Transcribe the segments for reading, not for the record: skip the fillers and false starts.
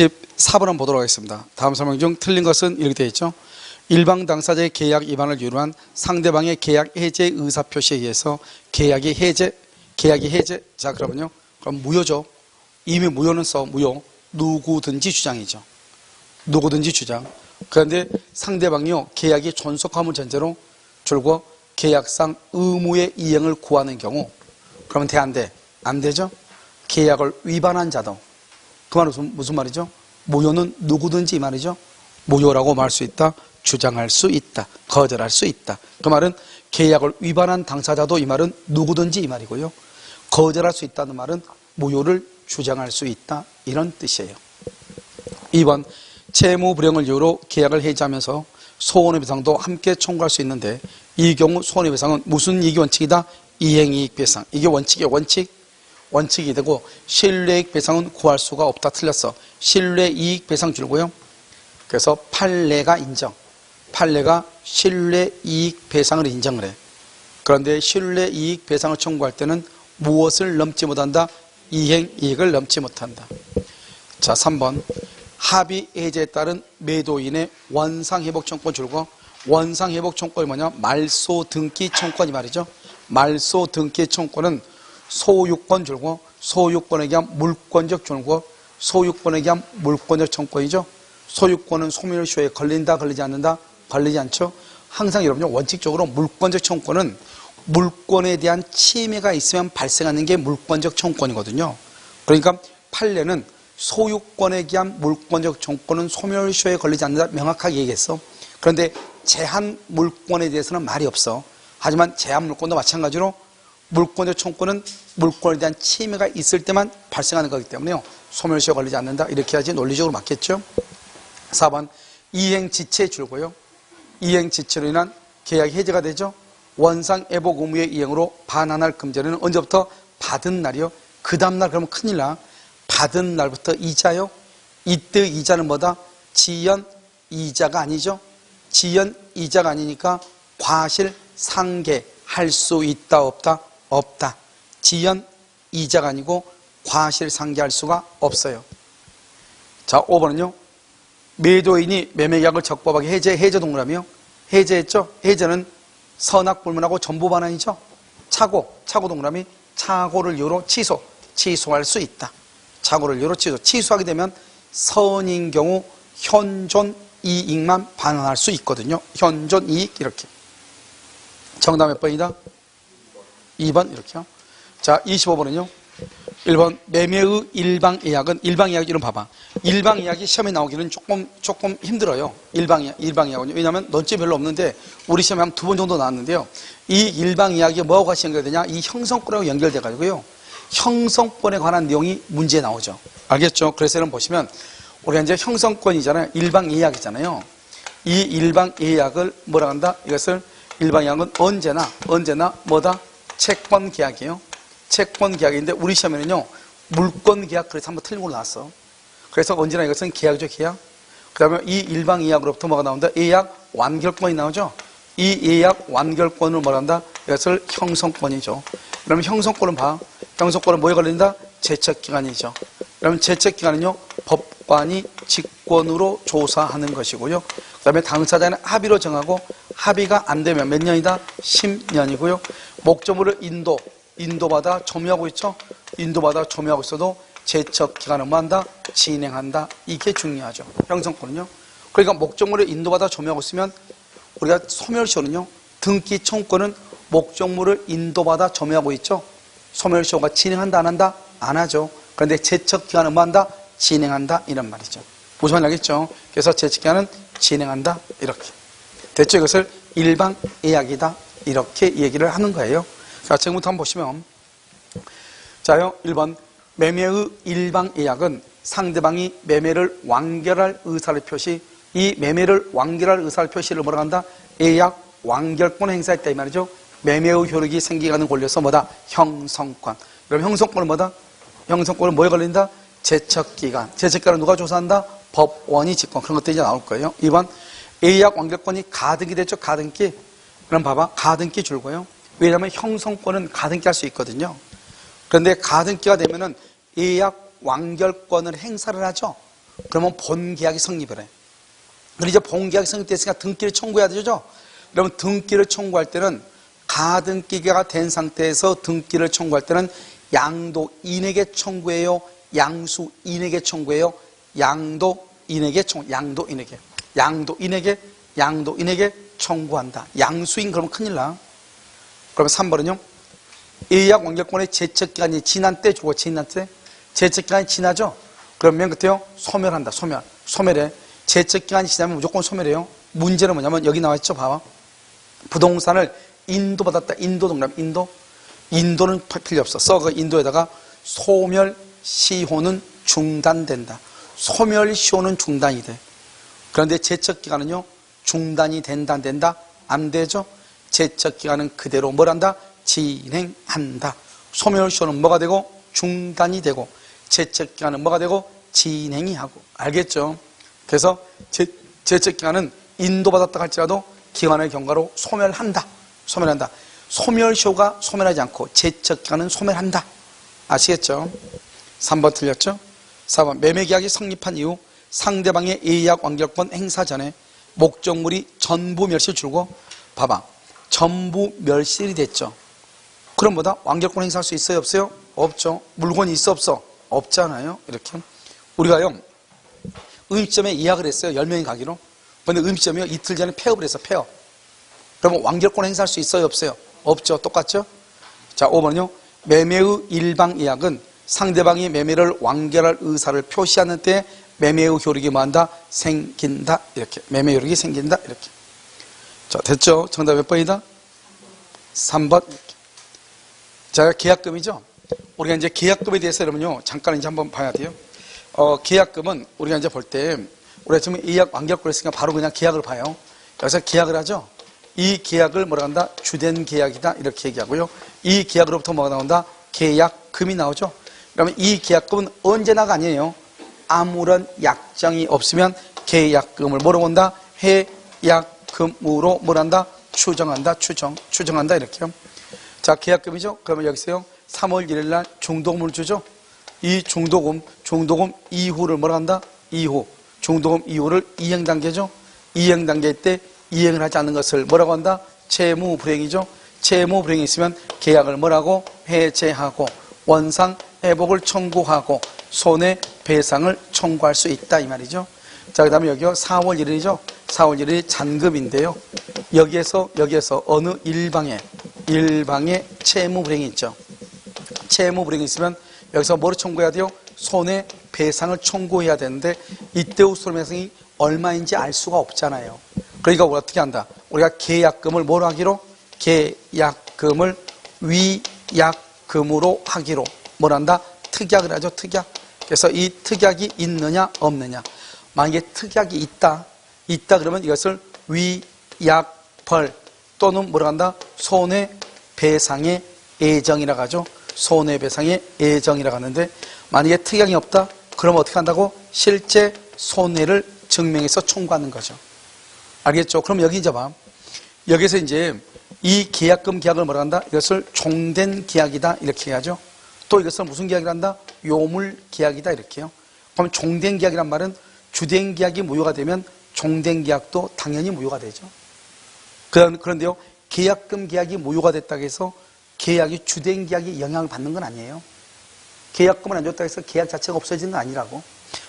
4번 한번 보도록 하겠습니다. 다음 설명 중 틀린 것은 이렇게 되어 있죠. 일방 당사자의 계약 위반을 이유로 한 상대방의 계약 해제 의사 표시에 의해서 계약이 해제. 자, 그러면요. 그럼 무효죠. 이미 무효는 무효. 누구든지 주장이죠. 누구든지 주장. 그런데 상대방이요, 계약이 존속함을 전제로 줄고 계약상 의무의 이행을 구하는 경우, 그러면 돼, 안 돼? 안 되죠? 계약을 위반한 자도. 그 말은 무슨 말이죠? 무효는 누구든지 이 말이죠. 무효라고 말할 수 있다. 주장할 수 있다. 거절할 수 있다. 그 말은 계약을 위반한 당사자도 이 말은 누구든지 이 말이고요. 거절할 수 있다는 말은 무효를 주장할 수 있다. 이런 뜻이에요. 2번, 채무 불이행을 이유로 계약을 해지하면서 손해배상도 함께 청구할 수 있는데 이 경우 손해배상은 무슨 이익 원칙이다? 이행이익배상. 이게 원칙이에요. 원칙이 되고 신뢰이익배상은 구할 수가 없다. 틀렸어. 신뢰이익배상 줄고요. 그래서 판례가 인정. 판례가 신뢰이익배상을 인정을 해. 그런데 신뢰이익배상을 청구할 때는 무엇을 넘지 못한다? 이행이익을 넘지 못한다. 자, 3번. 합의 해제에 따른 매도인의 원상회복 청구권 줄고, 원상회복 청구권이 뭐냐? 말소 등기 청구권 이 말이죠. 말소 등기 청구권은 소유권 줄고, 소유권에 대한 물권적 줄고, 소유권에 대한 물권적 청구권이죠. 소유권은 소멸시효에 걸린다, 걸리지 않는다? 걸리지 않죠. 항상 여러분요, 원칙적으로 물권적 청구권은 물권에 대한 침해가 있으면 발생하는 게 물권적 청구권이거든요. 그러니까 판례는 소유권에 대한 물권적 청구권은 소멸시효에 걸리지 않는다 명확하게 얘기했어. 그런데 제한 물권에 대해서는 말이 없어. 하지만 제한 물권도 마찬가지로 물권적 청구권은 물권에 대한 침해가 있을 때만 발생하는 거기 때문에요. 소멸시효에 걸리지 않는다. 이렇게 해야지 논리적으로 맞겠죠. 4번, 이행지체 줄고요. 이행지체로 인한 계약이 해제가 되죠. 원상회복 의무의 이행으로 반환할 금전에는 언제부터? 받은 날이요. 그 다음날 그러면 큰일 나. 받은 날부터 이자요. 이때 이자는 뭐다? 지연 이자가 아니죠. 지연 이자가 아니니까 과실 상계할 수 있다 없다? 없다. 지연 이자가 아니고 과실 상계할 수가 없어요. 자, 5번은요. 매도인이 매매계약을 적법하게 해제 동그라미요. 해제했죠. 해제는 선악불문하고 전부반환이죠. 차고 동그라미. 차고를 이유로 취소할 수 있다. 차고를 이유로 취소하게 되면 선인 경우 현존 이익만 반환할 수 있거든요. 현존 이익 이렇게. 정답 몇 번이다? 2번 이렇게요. 자, 25번은요. 1번 매매의 일방예약은, 일방예약 이름 봐봐. 일방예약이 시험에 나오기는 조금 힘들어요. 일방예약은요. 왜냐하면 논점이 별로 없는데 우리 시험에 한 2번 정도 나왔는데요. 이 일방예약이 뭐하고 같이 연결되냐? 이 형성권하고 연결돼 가지고요. 형성권에 관한 내용이 문제에 나오죠. 알겠죠? 그래서 여러분 보시면 우리가 이제 형성권이잖아요. 일방예약이잖아요. 이 일방예약을 뭐라 한다? 이것을 일방예약은 언제나 뭐다? 채권계약이에요. 채권계약인데 우리 시험에는요. 물권계약 그래서 한번 틀린 걸로 나왔어. 그래서 언제나 이것은 계약이죠. 계약. 그 다음에 이 일방예약으로부터 뭐가 나온다? 예약 완결권이 나오죠. 이 예약 완결권을 뭐라 한다? 이것을 형성권이죠. 그러면 형성권은 봐. 형성권은 뭐에 걸린다? 제척기간이죠. 그러면 제척기간은요. 법관이 직권으로 조사하는 것이고요. 그 다음에 당사자는 합의로 정하고 합의가 안 되면 몇 년이다? 10년이고요. 목적물을 인도받아 점유하고 있죠. 인도받아 점유하고 있어도 제척기간은 뭐 한다? 진행한다. 이게 중요하죠. 형성권은요. 그러니까 목적물을 인도받아 점유하고 있으면 우리가 소멸시효는요. 등기 청구권은 목적물을 인도받아 점유하고 있죠. 소멸시효가 진행한다 안 한다? 안 하죠. 그런데 제척기간은 뭐 한다? 진행한다. 이런 말이죠. 무슨 말인지 알겠죠? 그래서 제척기간은 진행한다. 이렇게. 됐죠? 이것을 일방예약이다. 이렇게 얘기를 하는 거예요. 자, 지금부터 한번 보시면. 자요, 1번. 매매의 일방예약은 상대방이 매매를 완결할 의사를 표시, 이 매매를 완결할 의사를 표시를 뭐라 한다? 예약 완결권 행사했다 이 말이죠. 매매의 효력이 생기가는 권리에서 뭐다? 형성권. 그럼 형성권은 뭐다? 형성권은 뭐에 걸린다? 제척기간. 제척기간은 누가 조사한다? 법원이 직권. 그런 것들이 이제 나올 거예요. 2번. 예약 완결권이 가등기 됐죠? 가등기. 그럼 봐봐. 가등기 줄고요. 왜냐하면 형성권은 가등기 할 수 있거든요. 그런데 가등기가 되면은 예약 완결권을 행사를 하죠. 그러면 본계약이 성립을 해. 그리고 이제 본계약이 성립됐으니까 등기를 청구해야 되죠. 그러면 등기를 청구할 때는 가등기가 된 상태에서 등기를 청구할 때는 양도인에게 청구해요? 양수인에게 청구해요? 양도인에게 청구한다. 양수인 그러면 큰일 나. 그러면 3번은요. 예약 완결권의 제척기간이 지난 때 주고 지난 때 제척기간이 지나죠. 그러면 그때요 소멸한다. 소멸해. 제척기간이 지나면 무조건 소멸해요. 문제는 뭐냐면 여기 나와있죠. 봐봐. 부동산을 인도받았다. 인도동남 인도는 필요 없어. 그 인도에다가 소멸시효는 중단된다. 소멸시효는 중단이 돼. 그런데 제척기간은요 중단이 된다 안 된다? 안 되죠. 제척기간은 그대로 뭘 한다? 진행한다. 소멸시효는 뭐가 되고? 중단이 되고, 제척기간은 뭐가 되고? 진행이 하고. 알겠죠? 그래서 제척기간은 인도받았다 할지라도 기간의 경과로 소멸한다. 소멸시효가 소멸하지 않고 제척기간은 소멸한다. 아시겠죠? 3번 틀렸죠? 4번 매매계약이 성립한 이후 상대방의 예약 완결권 행사 전에 목적물이 전부 멸실 줄고, 봐봐. 전부 멸실이 됐죠. 그럼 뭐다? 완결권 행사할 수 있어요? 없어요? 없죠. 물건이 있어? 없어? 없잖아요. 이렇게. 우리가요, 음식점에 예약을 했어요. 10명이 가기로. 근데 음식점이요, 이틀 전에 폐업을 했어, 폐업. 그러면 완결권 행사할 수 있어요? 없어요? 없죠. 똑같죠? 자, 5번은요. 매매의 일방 예약은 상대방이 매매를 완결할 의사를 표시하는 때 매매의 효력이 뭐한다? 생긴다. 이렇게. 매매 효력이 생긴다. 이렇게. 자, 됐죠? 정답 몇 번이다? 3번. 자, 계약금이죠? 우리가 이제 계약금에 대해서 여러분요, 잠깐 이제 한번 봐야 돼요. 계약금은 우리가 이제 볼 때, 우리가 지금 예약 완결권 했으니까 바로 그냥 계약을 봐요. 여기서 계약을 하죠? 이 계약을 뭐라 한다? 주된 계약이다. 이렇게 얘기하고요. 이 계약으로부터 뭐가 나온다? 계약금이 나오죠? 그러면 이 계약금은 언제나가 아니에요. 아무런 약정이 없으면 계약금을 뭐로 본다? 해약금으로 뭘 한다? 추정한다. 추정한다. 이렇게요. 자, 계약금이죠? 그러면 여기서요. 3월 1일 날 중도금을 주죠? 이 중도금 이후를 뭐라 한다? 중도금 이후를 이행단계죠? 이행단계 때 이행을 하지 않는 것을 뭐라고 한다? 채무불이행이죠? 채무불이행이 있으면 계약을 뭐라고? 해제하고 원상 회복을 청구하고 손해배상을 청구할 수 있다 이 말이죠. 자, 그 다음에 여기요 4월 1일이죠. 4월 1일이 잔금인데요. 여기에서 어느 일방에 채무불이행이 있죠. 채무불이행이 있으면 여기서 뭐를 청구해야 돼요? 손해배상을 청구해야 되는데 이때 후 손해배상이 얼마인지 알 수가 없잖아요. 그러니까 어떻게 한다? 우리가 계약금을 뭐로 하기로? 계약금을 위약금으로 하기로 뭘 한다? 특약을 하죠. 특약. 그래서 이 특약이 있느냐 없느냐. 만약에 특약이 있다 그러면 이것을 위약벌 또는 뭐라 한다? 손해배상의 예정이라고 하죠. 손해배상의 예정이라고 하는데 만약에 특약이 없다 그러면 어떻게 한다고? 실제 손해를 증명해서 청구하는 거죠. 알겠죠? 그럼 여기 이제 봐. 여기서 이제 이 계약금 계약을 뭐라 한다? 이것을 종된 계약이다 이렇게 해야죠. 또 이것을 무슨 계약이라 한다? 요물 계약이다 이렇게요. 그럼 종된 계약이란 말은 주된 계약이 무효가 되면 종된 계약도 당연히 무효가 되죠. 그런데요, 계약금 계약이 무효가 됐다고 해서 계약이 주된 계약이 영향을 받는 건 아니에요. 계약금을 안 줬다고 해서 계약 자체가 없어지는 건 아니라고.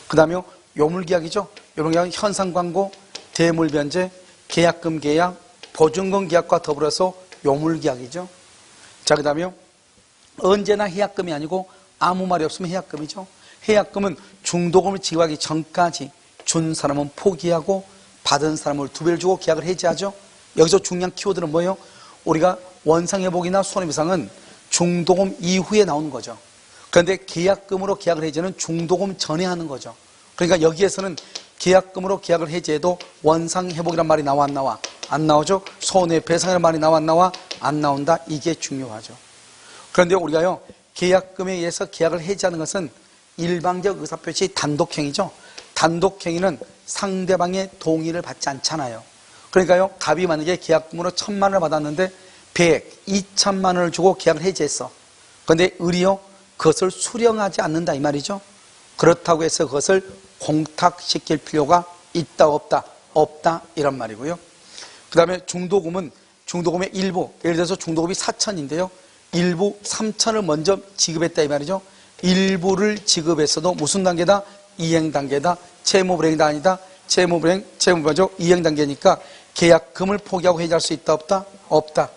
그 다음에 요물 계약이죠. 요물 계약은 현상 광고, 대물 변제, 계약금 계약, 보증금 계약과 더불어서 요물 계약이죠. 자, 그 다음에 언제나 해약금이 아니고 아무 말이 없으면 해약금이죠. 해약금은 중도금을 지급하기 전까지 준 사람은 포기하고 받은 사람을 2배를 주고 계약을 해지하죠. 여기서 중요한 키워드는 뭐예요? 우리가 원상회복이나 손해배상은 중도금 이후에 나오는 거죠. 그런데 계약금으로 계약을 해지는 중도금 전에 하는 거죠. 그러니까 여기에서는 계약금으로 계약을 해지해도 원상회복이란 말이 나와 안 나와? 안 나오죠. 손해배상이라는 말이 나와 안 나와? 안 나온다. 이게 중요하죠. 그런데 우리가요, 계약금에 의해서 계약을 해지하는 것은 일방적 의사표시 단독행위죠. 단독행위는 상대방의 동의를 받지 않잖아요. 그러니까요, 갑이 만약에 계약금으로 1,000만 원을 받았는데 100, 2천만 원을 주고 계약을 해지했어. 그런데 을이요, 그것을 수령하지 않는다 이 말이죠. 그렇다고 해서 그것을 공탁시킬 필요가 있다 없다? 없다 이런 말이고요. 그 다음에 중도금의 일부, 예를 들어서 중도금이 4천인데요 일부 3천을 먼저 지급했다 이 말이죠. 일부를 지급했어도 무슨 단계다? 이행 단계다. 채무불행이 아니다. 채무불행죠. 이행 단계니까 계약금을 포기하고 해지할 수 있다 없다? 없다.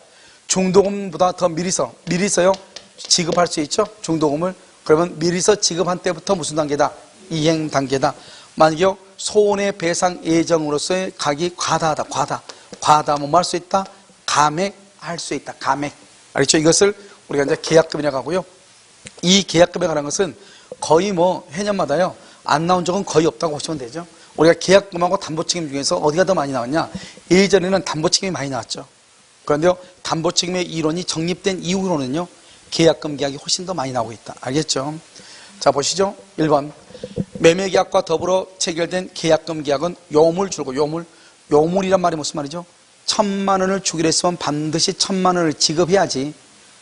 중도금보다 더 미리서요 지급할 수 있죠. 중도금을. 그러면 미리서 지급한 때부터 무슨 단계다? 이행 단계다. 만약에 손해배상 예정으로서의 가액이 과다하면 뭐 할 수 있다? 감액할 수 있다. 감액. 알겠죠? 이것을 우리가 이제 계약금이라고 하고요. 이 계약금에 관한 것은 거의 뭐 해년마다요 안 나온 적은 거의 없다고 보시면 되죠. 우리가 계약금하고 담보책임 중에서 어디가 더 많이 나왔냐? 예전에는 담보책임이 많이 나왔죠. 그런데요 담보책임의 이론이 정립된 이후로는요 계약금 계약이 훨씬 더 많이 나오고 있다. 알겠죠? 자 보시죠. 1번 매매계약과 더불어 체결된 계약금 계약은 요물 줄고 요물이란 말이 무슨 말이죠? 1,000만 원을 주기로 했으면 반드시 1,000만 원을 지급해야지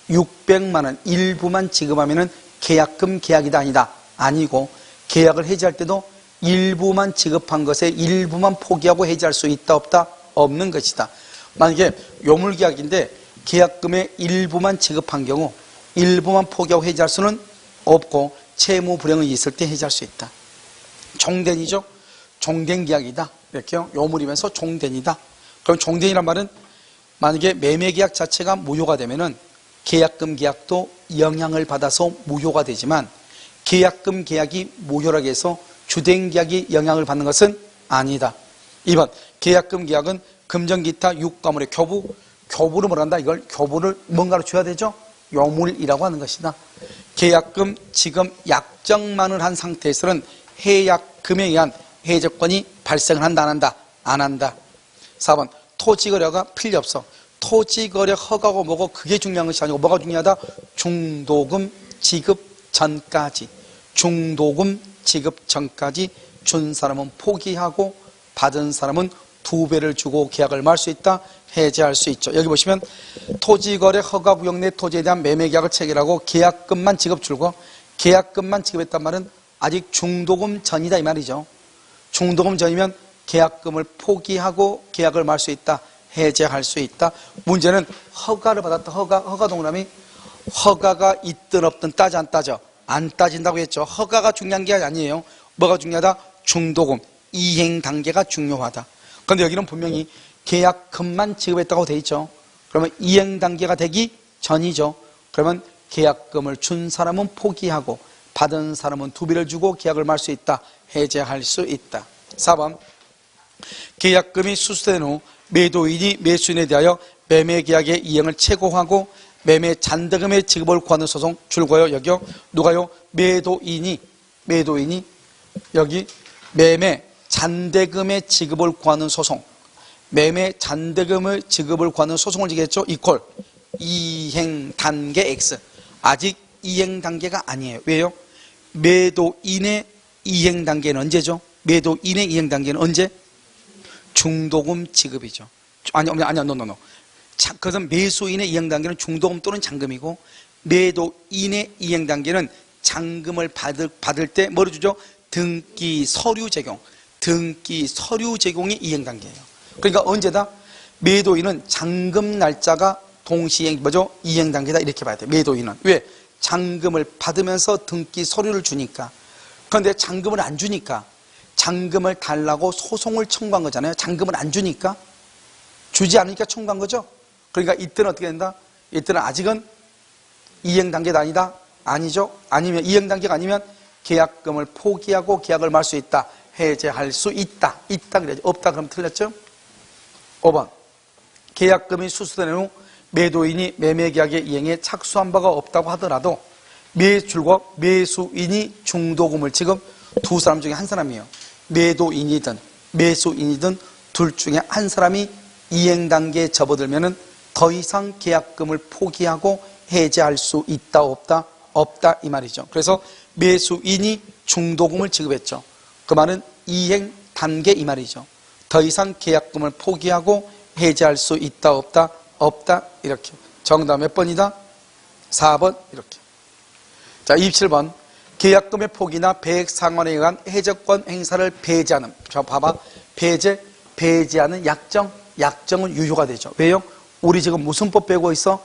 600만 원 일부만 지급하면은 계약금 계약이다 아니다? 아니고 계약을 해지할 때도 일부만 지급한 것에 일부만 포기하고 해지할 수 있다 없다? 없는 것이다. 만약에 요물계약인데 계약금의 일부만 지급한 경우 일부만 포기하고 해지할 수는 없고 채무불행이 있을 때 해지할 수 있다. 종된이죠. 종된계약이다. 이렇게요. 요물이면서 종된이다. 그럼 종된이란 말은 만약에 매매계약 자체가 무효가 되면은 계약금 계약도 영향을 받아서 무효가 되지만 계약금 계약이 무효라고 해서 주된계약이 영향을 받는 것은 아니다. 2번 계약금 계약은 금전기타 육과물의 교부를 뭐란다? 이걸 교부를 뭔가로 줘야 되죠? 요물이라고 하는 것이다. 계약금 지금 약정만을 한 상태에서는 해약금에 의한 해제권이 발생을 한다 안 한다? 안 한다. 4번 토지거래가 필요 없어. 토지거래 허가고 뭐고 그게 중요한 것이 아니고 뭐가 중요하다? 중도금 지급 전까지 중도금 지급 전까지 준 사람은 포기하고 받은 사람은 2배를 주고 계약을 말 수 있다. 해제할 수 있죠. 여기 보시면 토지거래 허가구역 내 토지에 대한 매매계약을 체결하고 계약금만 지급 줄고 계약금만 지급했단 말은 아직 중도금 전이다 이 말이죠. 중도금 전이면 계약금을 포기하고 계약을 말 수 있다. 해제할 수 있다. 문제는 허가를 받았다. 허가 동그라미 허가가 있든 없든 따져 안 따져? 안 따진다고 했죠. 허가가 중요한 게 아니에요. 뭐가 중요하다? 중도금 이행 단계가 중요하다. 그런데 여기는 분명히 계약금만 지급했다고 돼 있죠. 그러면 이행 단계가 되기 전이죠. 그러면 계약금을 준 사람은 포기하고 받은 사람은 2배를 주고 계약을 말 수 있다. 해제할 수 있다. 4번 계약금이 수수된 후 매도인이 매수인에 대하여 매매계약의 이행을 최고하고 매매 잔대금의 지급을 구하는 소송 줄거요. 여기요. 누가요? 매도인이 여기 매매 잔대금의 지급을 구하는 소송 매매 잔대금의 지급을 구하는 소송을 지겠죠. 이퀄 이행 단계 X 아직 이행 단계가 아니에요. 왜요? 매도인의 이행 단계는 언제죠? 매도인의 이행 단계는 언제? 중도금 지급이죠. 아니요. 그것은 매수인의 이행 단계는 중도금 또는 잔금이고 매도인의 이행 단계는 잔금을 받을 때 뭐를 주죠? 등기 서류 제공. 등기 서류 제공이 이행 단계예요. 그러니까 언제다? 매도인은 잔금 날짜가 동시에 뭐죠? 이행 단계다 이렇게 봐야 돼요. 매도인은 왜? 잔금을 받으면서 등기 서류를 주니까. 그런데 잔금을 안 주니까 잔금을 달라고 소송을 청구한 거잖아요. 잔금을 안 주니까 주지 않으니까 청구한 거죠. 그러니까 이때는 어떻게 된다? 이때는 아직은 이행 단계가 아니다? 아니죠. 아니면 이행 단계가 아니면 계약금을 포기하고 계약을 말 수 있다. 해제할 수 있다. 있다 그래야죠. 없다 그러면 틀렸죠? 5번 계약금이 수수된 후 매도인이 매매계약의 이행에 착수한 바가 없다고 하더라도 매출과 매수인이 중도금을 지금 두 사람 중에 한 사람이에요. 매도인이든 매수인이든 둘 중에 한 사람이 이행 단계에 접어들면은 더 이상 계약금을 포기하고 해제할 수 있다 없다? 없다 이 말이죠. 그래서 매수인이 중도금을 지급했죠. 그 말은 이행 단계 이 말이죠. 더 이상 계약금을 포기하고 해제할 수 있다 없다? 없다 이렇게. 정답 몇 번이다? 4번 이렇게. 자 27번 계약금의 포기나 배액 상환에 의한 해제권 행사를 배제하는, 자 봐봐, 배제하는 약정은 유효가 되죠. 왜요? 우리 지금 무슨 법 배우고 있어?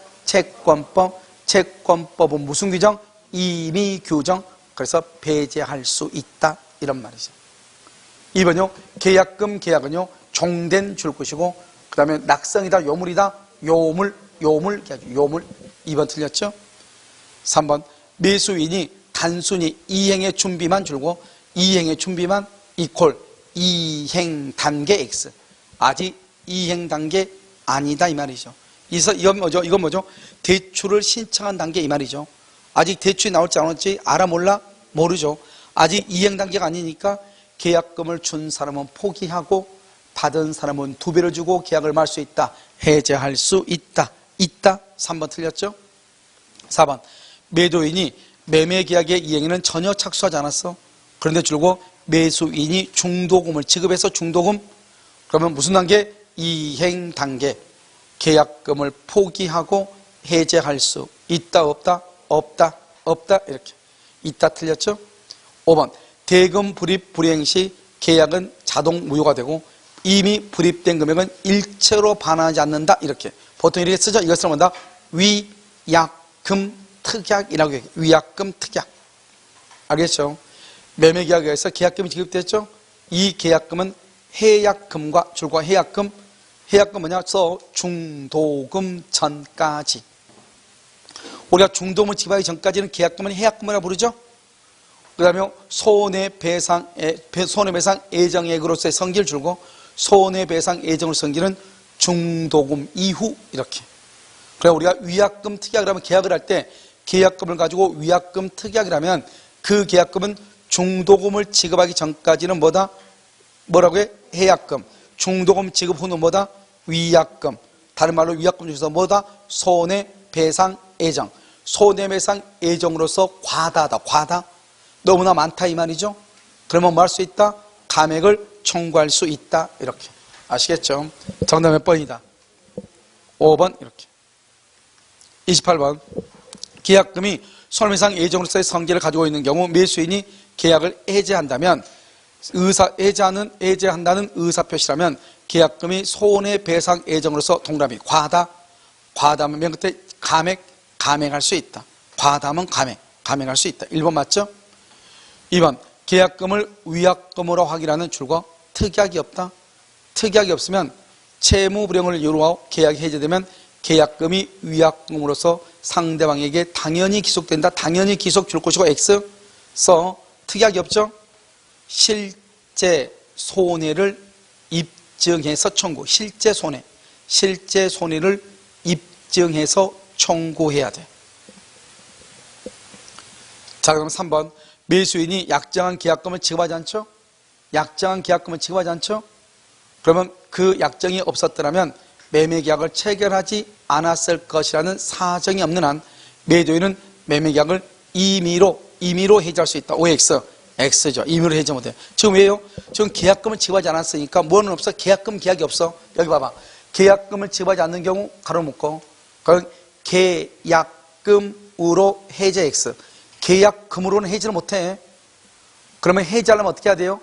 채권법은 무슨 규정? 임의 규정. 그래서 배제할 수 있다 이런 말이죠. 2번요, 계약은요 종된 줄 것이고, 그 다음에 낙성이다, 요물이다, 요물. 2번 틀렸죠? 3번, 매수인이 단순히 이행의 준비만 줄고, 이행의 준비만 이퀄 이행 단계 X. 아직 이행 단계 아니다 이 말이죠. 이건 뭐죠? 대출을 신청한 단계 이 말이죠. 아직 대출이 나올지 안 나올지 알아 몰라? 모르죠. 아직 이행 단계가 아니니까 계약금을 준 사람은 포기하고 받은 사람은 2배를 주고 계약을 말 수 있다. 해제할 수 있다. 3번 틀렸죠? 4번, 매도인이 매매계약의 이행에는 전혀 착수하지 않았어. 그런데 줄고 매수인이 중도금을 지급해서 중도금, 그러면 무슨 단계? 이행 단계. 계약금을 포기하고 해제할 수 있다 없다? 없다 이렇게. 있다 틀렸죠? 5번, 대금 불입 불이행 시 계약은 자동 무효가 되고 이미 불입된 금액은 일체로 반환하지 않는다 이렇게. 보통 이렇게 쓰죠. 이것을 뭐다? 위약금 특약이라고 해요. 위약금 특약. 알겠죠? 매매계약에서 계약금이 지급됐죠? 이 계약금은 해약금과 줄과 해약금 뭐냐? 중도금 전까지. 우리가 중도금을 지급하기 전까지는 계약금은 해약금이라고 부르죠? 그 다음에 손해배상 예정액으로서의 성기를 줄고 손해배상 예정으로 성기는 중도금 이후 이렇게. 그래 우리가 위약금 특약이라면 계약을 할 때 계약금을 가지고 위약금 특약이라면 그 계약금은 중도금을 지급하기 전까지는 뭐다? 뭐라고 해? 해약금. 중도금 지급 후는 뭐다? 위약금. 다른 말로 위약금 중에서 뭐다? 손해배상 예정. 손해배상 예정으로서 과다하다. 과다. 너무나 많다 이 말이죠. 그러면 뭐 할 수 있다? 감액을 청구할 수 있다 이렇게. 아시겠죠? 정답 몇 번이다? 5번 이렇게. 28번, 계약금이 손해배상 예정으로서의 성질을 가지고 있는 경우 매수인이 계약을 해제한다는 의사표시라면 계약금이 손해배상 예정으로서 동그라미 과다하면 맨 끝에 감액할 수 있다. 과다하면 감액할 수 있다. 1번 맞죠? 2번, 계약금을 위약금으로 확인하는 줄과 특약이 없다. 특약이 없으면 채무불이행을 이유로 하고 계약이 해제되면 계약금이 위약금으로서 상대방에게 당연히 기속된다. 당연히 기속 줄 것이고 X 써. 특약이 없죠? 실제 손해를 입증해서 청구. 실제 손해를 입증해서 청구해야 돼. 자, 그럼 3번, 매수인이 약정한 계약금을 지급하지 않죠? 그러면 그 약정이 없었더라면 매매계약을 체결하지 않았을 것이라는 사정이 없는 한 매도인은 매매계약을 임의로 해지할 수 있다. OX, X죠. 임의로 해지 못해요. 지금 왜요? 지금 계약금을 지급하지 않았으니까 뭐는 없어? 계약이 없어. 여기 봐봐. 계약금을 지급하지 않는 경우 가로 묶고, 그건 계약금으로 해제 X. 계약금으로는 해지를 못해. 그러면 해지하려면 어떻게 해야 돼요?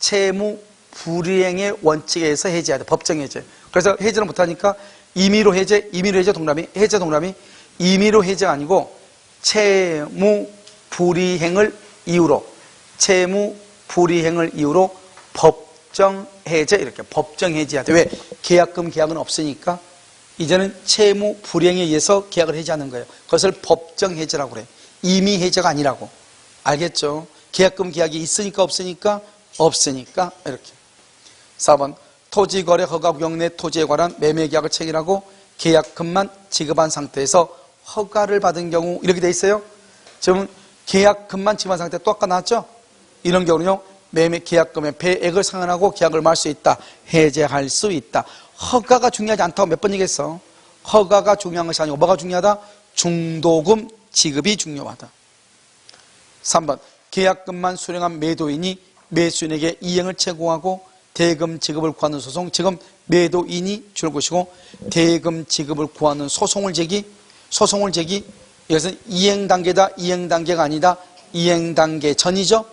채무 불이행의 원칙에 의해서 해제해야 돼. 법정 해제. 그래서 해제를 못하니까 임의로 해제 동그라미, 해제 동그라미. 임의로 해제가 아니고 채무 불이행을 이유로 법정 해제 이렇게. 법정 해제해야 돼. 왜? 계약은 없으니까 이제는 채무 불이행에 의해서 계약을 해제하는 거예요. 그것을 법정 해제라고 그래. 임의 해제가 아니라고. 알겠죠? 계약이 있으니까 없으니까 이렇게. 4번, 토지거래 허가 구역 내 토지에 관한 매매계약을 체결하고 계약금만 지급한 상태에서 허가를 받은 경우 이렇게 돼 있어요. 지금 계약금만 지급한 상태 또 아까 나왔죠? 이런 경우는요, 계약금의 배액을 상환하고 계약을 말 수 있다. 해제할 수 있다. 허가가 중요하지 않다고 몇 번 얘기했어. 허가가 중요한 것이 아니고 뭐가 중요하다? 중도금 지급이 중요하다. 3번, 계약금만 수령한 매도인이 매수인에게 이행을 채공하고 대금 지급을 구하는 소송. 지금 매도인이 줄 것이고 대금 지급을 구하는 소송을 제기. 이것은 이행 단계다. 이행 단계가 아니다. 이행 단계 전이죠.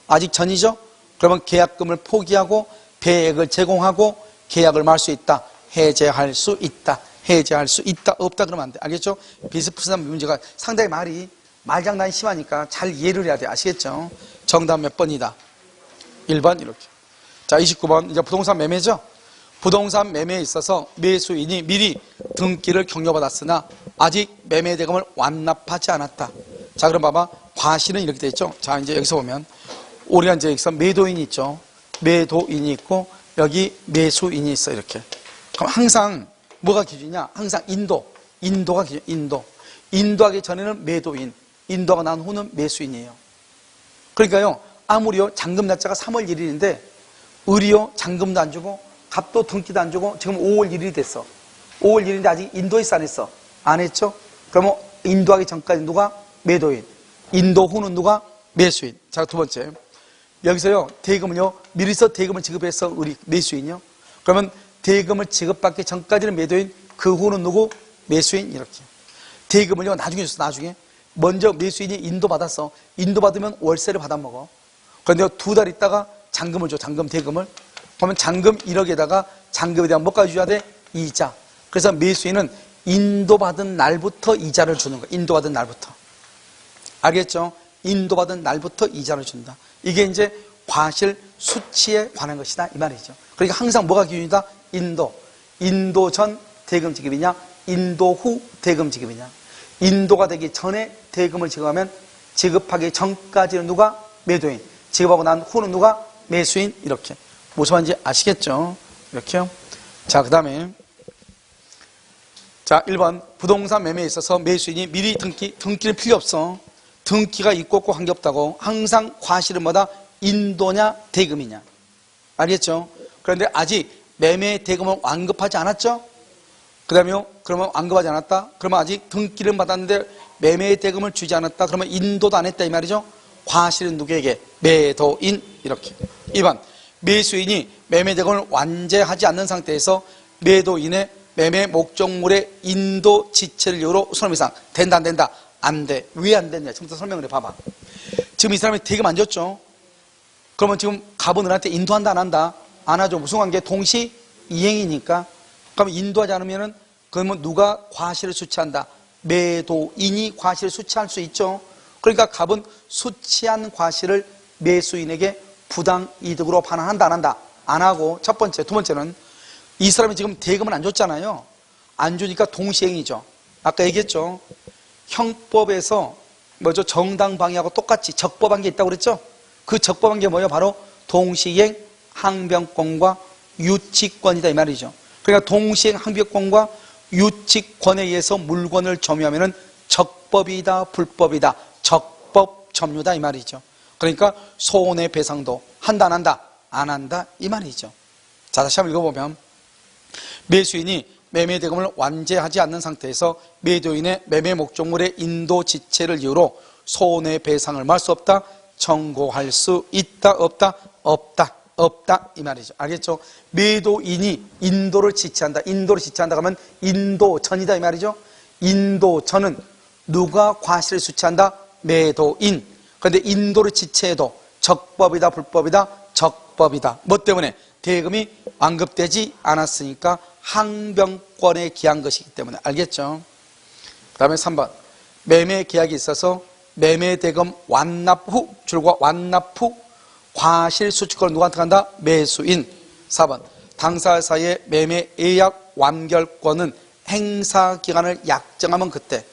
아직 전이죠. 그러면 계약금을 포기하고 배액을 제공하고 계약을 말 수 있다. 해제할 수 있다. 해제할 수 있다. 없다 그러면 안 돼. 알겠죠? 비슷비슷한 문제가 상당히 말장난이 심하니까 잘 이해를 해야 돼. 아시겠죠? 정답 몇 번이다? 1번 이렇게. 자, 29번 이제 부동산 매매죠. 부동산 매매에 있어서 매수인이 미리 등기를 격려받았으나 아직 매매 대금을 완납하지 않았다. 자, 그럼 봐봐. 과실은 이렇게 돼 있죠. 자, 이제 여기서 보면 우리가 이제 여기서 매도인이 있죠. 매도인이 있고 여기 매수인이 있어. 이렇게. 그럼 항상 뭐가 기준이냐? 항상 인도가 기준. 인도하기 전에는 매도인, 인도가 난 후는 매수인이에요. 그러니까요, 아무리요 잔금 날짜가 3월 1일인데 을이요 잔금도 안 주고 갑도 등기도 안 주고 지금 5월 1일이 됐어. 5월 1일인데 아직 인도했어 안 했어? 안 했죠? 그러면 인도하기 전까지 누가? 매도인. 인도 후는 누가? 매수인. 자, 두 번째. 여기서요 대금은요 미리서 대금을 지급해서 을이 매수인이요. 그러면 대금을 지급받기 전까지는 매도인, 그 후는 누구? 매수인. 이렇게. 대금을요 나중에 줬어. 나중에. 먼저 매수인이 인도받았어. 인도받으면 월세를 받아먹어. 그런데 2달 있다가 잔금을 줘. 잔금 대금을. 그러면 잔금 1억에다가 잔금에 대한 뭐까지 줘야 돼? 이자. 그래서 매수인은 인도받은 날부터 이자를 주는 거야. 인도받은 날부터. 알겠죠? 인도받은 날부터 이자를 준다. 이게 이제 과실 수치에 관한 것이다 이 말이죠. 그러니까 항상 뭐가 기준이다? 인도 전 대금 지급이냐, 인도 후 대금 지급이냐. 인도가 되기 전에 대금을 지급하면 지급하기 전까지는 누가? 매도인. 지급하고 난 후는 누가? 매수인. 이렇게. 무슨 말인지 아시겠죠? 이렇게요. 자, 그 다음에 자 1번 부동산 매매에 있어서 매수인이 미리 등기는 필요 없어. 등기가 있고 없고 관계없다고. 항상 과실은 뭐다? 인도냐 대금이냐. 알겠죠? 그런데 아직 매매 대금을 완급하지 않았죠? 그 다음에 그러면 완급하지 않았다? 그러면 아직 등기를 받았는데 매매 대금을 주지 않았다? 그러면 인도도 안 했다 이 말이죠? 과실은 누구에게? 매도인. 이렇게. 2번 매수인이 매매 대금을 완제하지 않는 상태에서 매도인의 매매 목적물의 인도 지체를 이유로 손해배상 된다 안 된다? 안 돼. 왜 안 되냐? 지금부터 설명을 해 봐봐. 지금 이 사람이 대금 안 줬죠? 그러면 지금 갑은 을한테 인도한다 안 한다? 안 하죠. 무슨 관계? 동시 이행이니까. 그러면 인도하지 않으면은 그러면 누가 과실을 수취한다? 매도인이 과실을 수취할 수 있죠. 그러니까 갑은 수취한 과실을 매수인에게 부당 이득으로 반환한다 안 한다? 안 하고. 첫 번째. 두 번째는 이 사람이 지금 대금을 안 줬잖아요. 안 주니까 동시행이죠. 아까 얘기했죠. 형법에서 뭐죠? 정당방위하고 똑같이 적법한 게 있다고 그랬죠? 그 적법한 게 뭐예요? 바로 동시행 항변권과 유치권이다 이 말이죠. 그러니까 동시행 항변권과 유치권에 의해서 물건을 점유하면은 적법이다 불법이다? 적법 점유다 이 말이죠. 그러니까 손해배상도 한다 안 한다? 안 한다 이 말이죠. 자, 다시 한번 읽어보면 매수인이 매매 대금을 완제하지 않는 상태에서 매도인의 매매 목적물의 인도 지체를 이유로 손해배상을 말 수 없다? 청구할 수 있다? 없다? 없다. 없다 이 말이죠. 알겠죠? 매도인이 인도를 지체한다. 인도를 지체한다 그러면 인도전이다 이 말이죠. 인도전은 누가 과실을 수취한다? 매도인. 그런데 인도를 지체해도 적법이다 불법이다? 적법이다. 뭐 때문에? 대금이 완급되지 않았으니까 항변권에 기한 것이기 때문에. 알겠죠? 그 다음에 3번 매매 계약이 있어서 매매 대금 완납 후 줄과 완납 후 과실 수취권을 누구한테 간다? 매수인. 4번 당사자 사이의 매매 예약 완결권은 행사 기간을 약정하면 그때,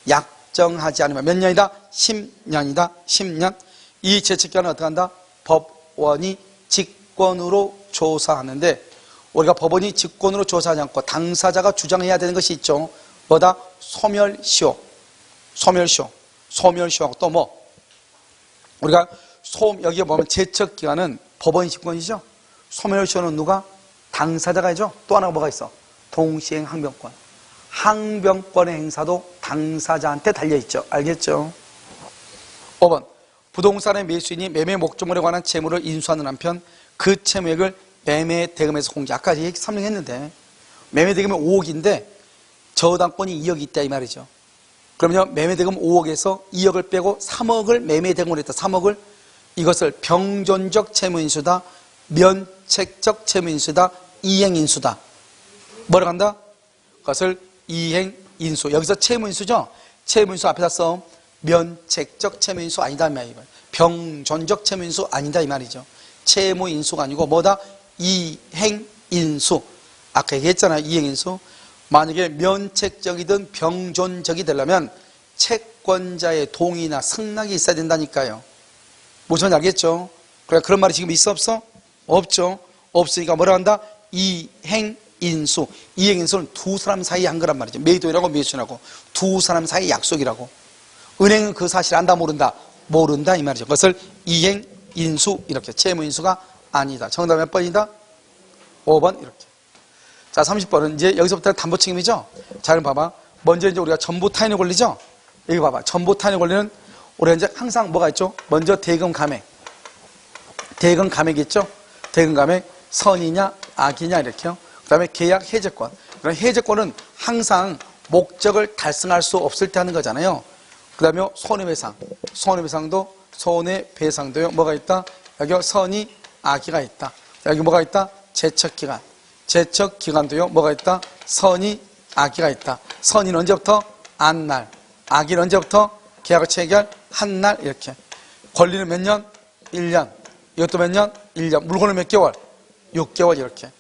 약정하지 않으면 몇 년이다? 10년이다. 10년. 이 제척기간은 어떻게 한다? 법원이 직권으로 조사하는데 우리가 법원이 직권으로 조사하지 않고 당사자가 주장해야 되는 것이 있죠. 뭐다? 소멸시효. 소멸시효하고 또 뭐? 우리가 여기에 보면 제척기간은 법원이 직권이죠. 소멸시효는 누가? 당사자가 해죠. 또 하나가 뭐가 있어? 동시행 항변권. 항변권의 행사도 당사자한테 달려있죠. 알겠죠? 5번 부동산의 매수인이 매매 목적물에 관한 채무를 인수하는 한편 그 채무액을 매매 대금에서 공제. 아까 설명했는데 매매 대금이 5억인데 저당권이 2억이 있다 이 말이죠. 그러면요, 매매대금 5억에서 2억을 빼고 3억을 매매대금으로 했다. 3억을. 이것을 병존적 채무인수다, 면책적 채무인수다, 이행인수다. 뭐라고 한다? 그것을 이행인수. 여기서 채무인수죠? 채무인수 앞에다 써. 면책적 채무인수 아니다 이 말이에요. 병존적 채무인수 아니다 이 말이죠. 채무인수가 아니고 뭐다? 이행인수. 아까 얘기했잖아요. 이행인수. 만약에 면책적이든 병존적이 되려면 채권자의 동의나 승낙이 있어야 된다니까요. 무슨 말인지 알겠죠? 그래, 그런 말이 지금 있어 없어? 없죠. 없으니까 뭐라 한다? 이행인수. 이행인수는 두 사람 사이에 한 거란 말이죠. 매도인하고 매수인하고 두 사람 사이 약속이라고. 은행은 그 사실을 안다 모른다? 모른다 이 말이죠. 그것을 이행인수 이렇게. 채무인수가 아니다. 정답 몇 번이다? 5번 이렇게. 자, 30번은 이제 여기서부터 담보책임이죠? 자, 그럼 봐봐. 먼저 이제 우리가 전부 타인의 권리죠? 여기 봐봐. 전부 타인의 권리는 우리가 이제 항상 뭐가 있죠? 먼저 대금 감액. 대금 감액이 있죠? 대금 감액, 선이냐, 악이냐, 이렇게요. 그 다음에 계약 해제권. 그럼 해제권은 항상 목적을 달성할 수 없을 때 하는 거잖아요. 그 다음에 손해배상. 손해배상도, 손해배상도요. 뭐가 있다? 여기 선이, 악이가 있다. 여기 뭐가 있다? 제척기간. 제척기간도요. 뭐가 있다? 선이, 악이가 있다. 선이는 언제부터? 안날. 악이는 언제부터? 계약을 체결 한 날 이렇게. 권리는 몇 년? 1년. 이것도 몇 년? 1년. 물건은 몇 개월? 6개월 이렇게.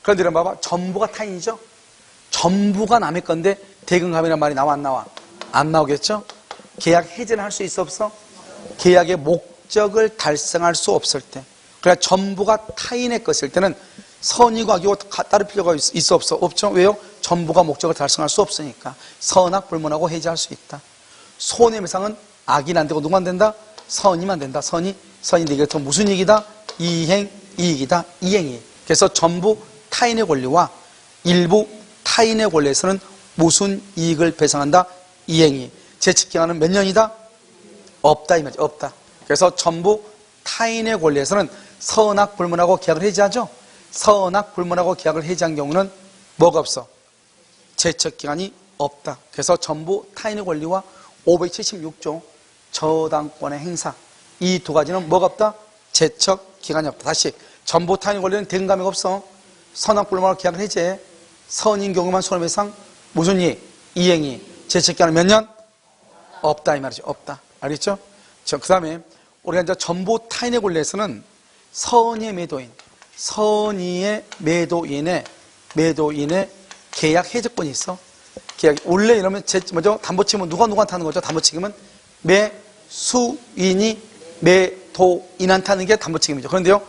그런데 이런 봐봐. 전부가 타인이죠? 전부가 남의 건데 대금감이라는 말이 나와 안 나와? 안 나오겠죠? 계약 해제는 할 수 있어 없어? 계약의 목적을 달성할 수 없을 때. 그러니까 전부가 타인의 것일 때는 선이고 악이고 따를 필요가 있어 없어? 없죠? 왜요? 전부가 목적을 달성할 수 없으니까. 선악 불문하고 해제할 수 있다. 손해배상은 악이 안 되고 누가 안 된다? 선이만 된다. 선이 네게 무슨 이익이다? 이행이익이다. 이행이익. 그래서 전부 타인의 권리와 일부 타인의 권리에서는 무슨 이익을 배상한다? 이행이익. 제측기간은 몇 년이다? 없다 이 말이죠. 없다. 그래서 전부 타인의 권리에서는 선악 불문하고 계약을 해지하죠. 선악 불문하고 계약을 해지한 경우는 뭐가 없어? 제척기간이 없다. 그래서 전부 타인의 권리와 576조 저당권의 행사, 이 두 가지는 뭐가 없다? 제척기간이 없다. 다시, 전부 타인의 권리는 대금감액 없어. 선악 불문하고 계약을 해지해. 선인 경우만 손해배상. 무슨 이익? 이행이익. 제척기간은 몇 년? 없다 이 말이죠. 없다. 알겠죠? 그 다음에 우리가 이제 전부 타인의 권리에서는 선의의 매도인, 선의의 매도인의 계약 해제권이 있어. 계약. 원래 이러면 뭐죠? 담보책임은 누구한테 하는 거죠? 담보책임은 매수인이 매도인한테 하는 게 담보책임이죠. 그런데요,